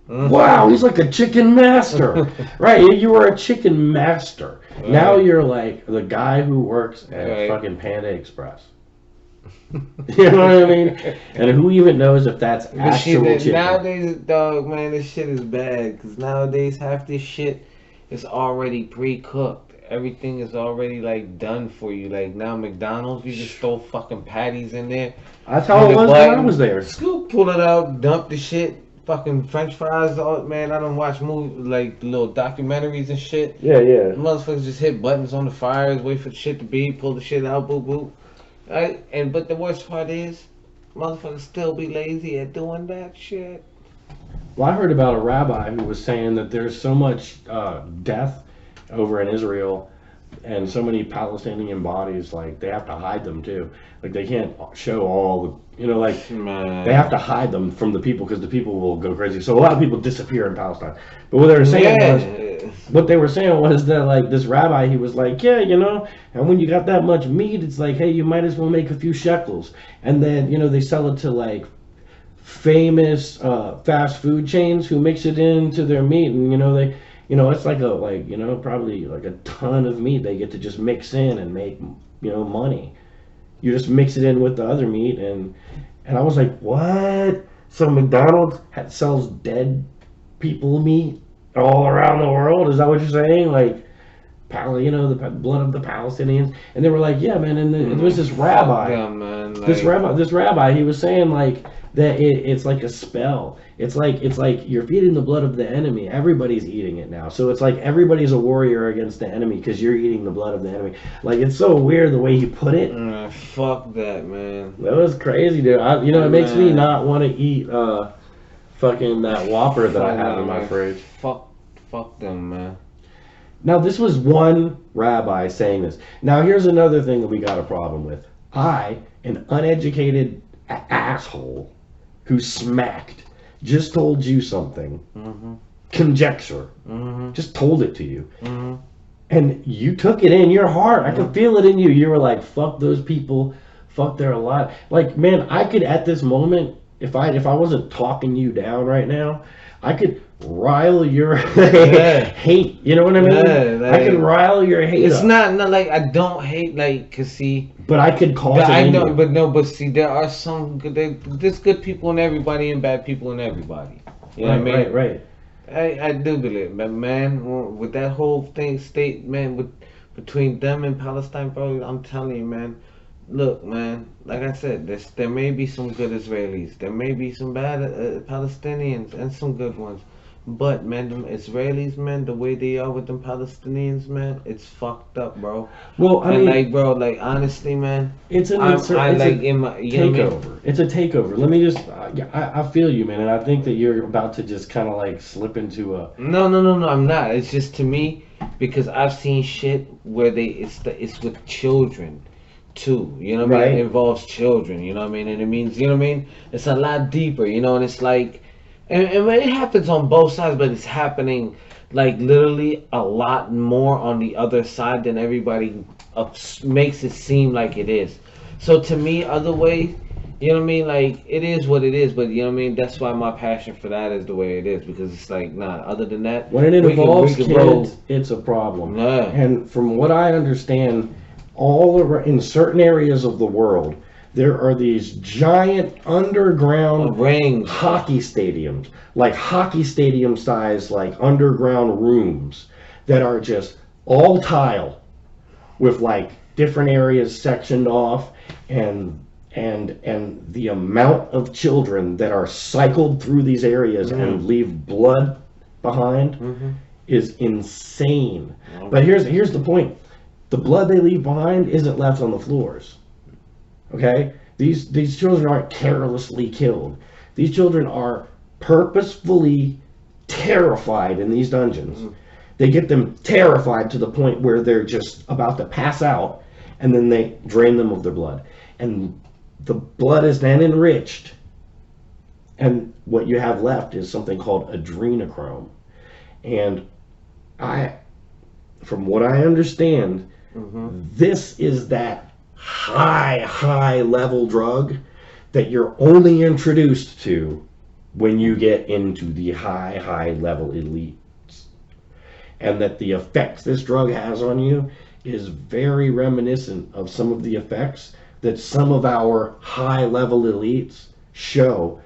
A: wow, he's like a chicken master. Right, you were a chicken master. Now you're like the guy who works at fucking Panda Express. You know what I mean? And who even knows if that's actual chicken?
B: Nowadays, dog, man, this shit is bad. Because nowadays, half this shit is already pre-cooked. Everything is already, like, done for you. Like, now McDonald's, you just throw fucking patties in there.
A: That's how it was when I was there.
B: Scoop, pull it out, dump the shit. Fucking French fries. Man, I don't watch movies, like, little documentaries and shit.
A: Yeah.
B: Motherfuckers just hit buttons on the fires, wait for the shit to beep, pull the shit out, boop, boop. Right? But the worst part is, motherfuckers still be lazy at doing that shit.
A: Well, I heard about a rabbi who was saying that there's so much death over in Israel and so many Palestinian bodies, like they have to hide them too. Like they can't show all the, like
B: Man.
A: they have to hide them from the people because the people will go crazy. So a lot of people disappear in Palestine. But what they were saying was that like this rabbi, he was like, yeah, and when you got that much meat, it's like, hey, you might as well make a few shekels, and then they sell it to like famous fast food chains who mix it into their meat, and they. It's like probably like a ton of meat they get to just mix in and make, money. You just mix it in with the other meat, and I was like, what? So McDonald's sells dead people meat all around the world? Is that what you're saying? Like, the blood of the Palestinians? And they were like, yeah, man. And there was this rabbi.
B: Yeah, man. Like,
A: this rabbi, he was saying like that it's like a spell. It's like you're feeding the blood of the enemy. Everybody's eating it now. So it's like everybody's a warrior against the enemy because you're eating the blood of the enemy. Like, it's so weird the way he put it.
B: Fuck that, man.
A: That was crazy, dude. It makes me not want to eat fucking that Whopper that I have in my fridge.
B: Fuck them, man.
A: Now, this was one rabbi saying this. Now, here's another thing that we got a problem with. I, an uneducated asshole who smacked, just told you something. Mm-hmm. Conjecture. Mm-hmm. Just told it to you. Mm-hmm. And you took it in your heart. I could feel it in you. You were like, fuck those people. Fuck their lot. Like, man, I could at this moment, if I wasn't talking you down right now, I could rile your hate. You know what I mean?
B: Yeah, like,
A: I could rile your hate.
B: It's not like I don't hate, like, cause see.
A: But I could cause it.
B: I know, but see, there are some good. There's good people in everybody and bad people in everybody. You know what I mean?
A: Right.
B: I do believe, but man, with that whole state, man, between them and Palestine, bro, I'm telling you, man. Look, man, like I said, there may be some good Israelis, there may be some bad Palestinians, and some good ones. But, man, them Israelis, man, the way they are with them Palestinians, man, it's fucked up, bro.
A: Well, I mean,
B: like, bro, like, honestly, man,
A: it's a takeover. It's a takeover. Let me just, I feel you, man, and I think that you're about to just kind of like slip into a.
B: No, I'm not. It's just to me because I've seen shit where it's with children. Too, you know what I mean? It involves children, you know what I mean? And it means, you know what I mean? It's a lot deeper, you know, and it's like, and it happens on both sides, but it's happening like literally a lot more on the other side than everybody makes it seem like it is. So to me, other way, you know what I mean? Like, it is what it is, but you know what I mean? That's why my passion for that is the way it is, because it's like, nah, other than that,
A: when it involves kids, it's a problem.
B: Yeah.
A: And from what I understand, all around, in certain areas of the world, there are these giant underground hockey stadiums, like hockey stadium size, like underground rooms that are just all tile with like different areas sectioned off, and the amount of children that are cycled through these areas and leave blood behind is insane. But here's the point. The blood they leave behind isn't left on the floors. Okay? These children aren't carelessly killed. These children are purposefully terrified in these dungeons. They get them terrified to the point where they're just about to pass out, and then they drain them of their blood. And the blood is then enriched, and what you have left is something called adrenochrome. And from what I understand, this is that high level drug that you're only introduced to when you get into the high level elites, and that the effects this drug has on you is very reminiscent of some of the effects that some of our high level elites show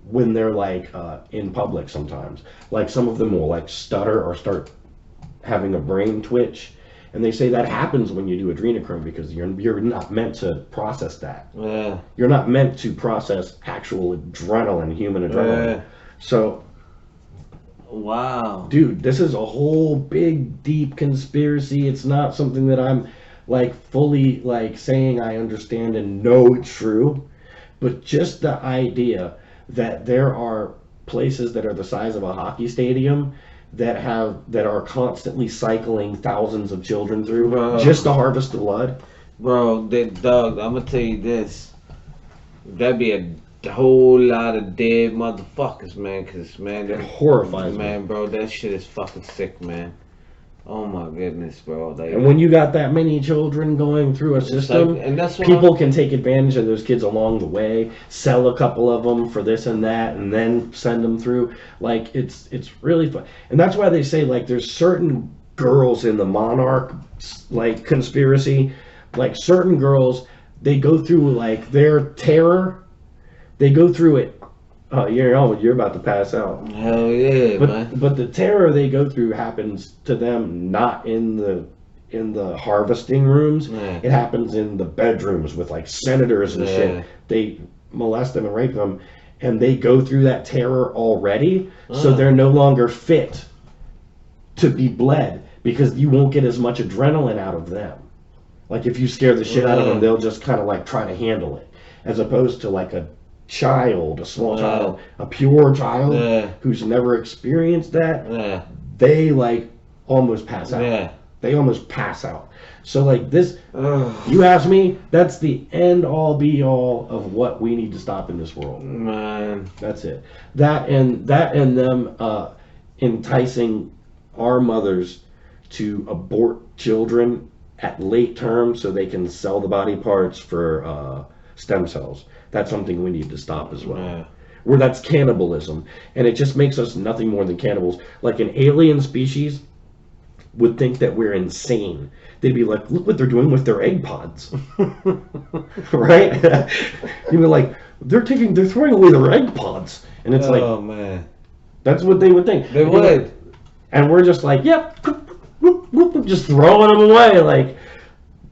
A: when they're like in public sometimes. Like, some of them will like stutter or start having a brain twitch. And they say that happens when you do adrenochrome because you're not meant to process that.
B: Yeah.
A: You're not meant to process actual adrenaline, human adrenaline.
B: Yeah.
A: So,
B: wow,
A: dude, this is a whole big, deep conspiracy. It's not something that I'm like fully like saying I understand and know it's true, but just the idea that there are places that are the size of a hockey stadium that are constantly cycling thousands of children through
B: Bro.
A: just to harvest the blood.
B: Bro, Doug, I'm gonna tell you this. That'd be a whole lot of dead motherfuckers, man. Cause man,
A: It horrifies me.
B: man, bro, that shit is fucking sick, man. Oh my goodness, bro. Like,
A: And when you got that many children going through a system,
B: like, and that's what
A: people can take advantage of those kids along the way, sell a couple of them for this and that, and then send them through. Like, it's really fun. And that's why they say, like, there's certain girls in the Monarch, like, conspiracy, like, certain girls, they go through, like, their terror, they go through it. Oh, you're about to pass out.
B: Hell yeah, man.
A: But the terror they go through happens to them not in the harvesting rooms.
B: Yeah.
A: It happens in the bedrooms with like senators and shit. They molest them and rape them, and they go through that terror already, so they're no longer fit to be bled because you won't get as much adrenaline out of them. Like if you scare the shit out of them, they'll just kind of like try to handle it, as opposed to like a small child, a pure child who's never experienced that, they like almost pass out.
B: Yeah.
A: They almost pass out. So like this, you ask me, that's the end all be all of what we need to stop in this world.
B: Man.
A: That's it. That and them enticing our mothers to abort children at late term so they can sell the body parts for stem cells. That's something we need to stop as well.
B: Yeah.
A: Where that's cannibalism, and it just makes us nothing more than cannibals. Like an alien species would think that we're insane. They'd be like, look what they're doing with their egg pods. Right? You'd be like, they're throwing away their egg pods. And it's like,
B: oh man,
A: that's what they would think.
B: they would.
A: And we're just like, yep, just throwing them away. Like,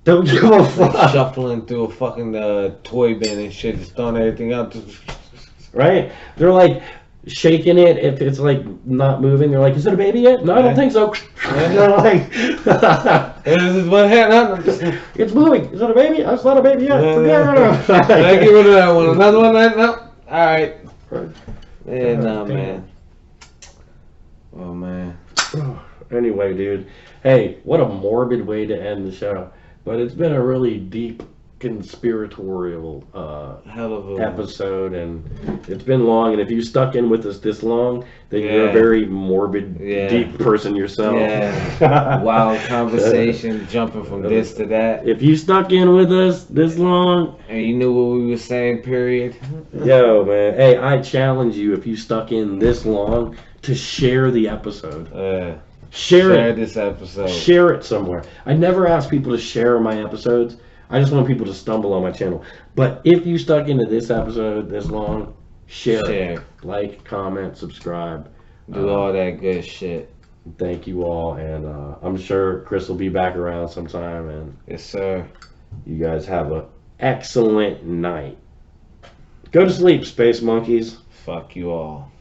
A: don't give a
B: Like
A: fuck.
B: shuffling through a fucking toy bin and shit, just throwing everything out.
A: Right? They're like shaking it if it's like not moving. They're like, is it a baby yet? No, I don't think so. They're like,
B: This is one hand.
A: it's moving. Is it a baby? It's not a baby yet.
B: I get rid of that one. Another one right now. All right.
A: Right.
B: Yeah, nah, man. Oh man.
A: Anyway, dude. Hey, what a morbid way to end the show. But it's been a really deep conspiratorial
B: Hell of a
A: episode, and it's been long. And if you stuck in with us this long, then you're a very morbid, deep person yourself.
B: Yeah. Wild conversation, jumping from this to that.
A: If you stuck in with us this long,
B: And you knew what we were saying, period.
A: yo, man. Hey, I challenge you, if you stuck in this long, to share the episode. Share it.
B: This episode.
A: Share it somewhere. I never ask people to share my episodes. I just want people to stumble on my channel. But if you stuck into this episode this long, share it. Like, comment, subscribe.
B: Do all that good shit.
A: Thank you all. And I'm sure Chris will be back around sometime. And
B: Yes, sir.
A: you guys have an excellent night. Go to sleep, space monkeys.
B: Fuck you all.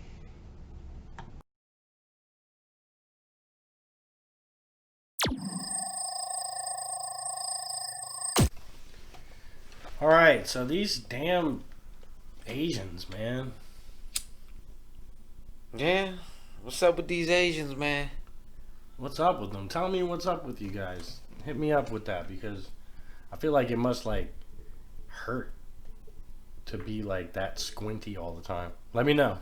A: Alright, so these damn Asians, man.
B: Yeah? What's up with these Asians, man?
A: What's up with them? Tell me what's up with you guys. Hit me up with that, because I feel like it must like hurt to be like that squinty all the time. Let me know.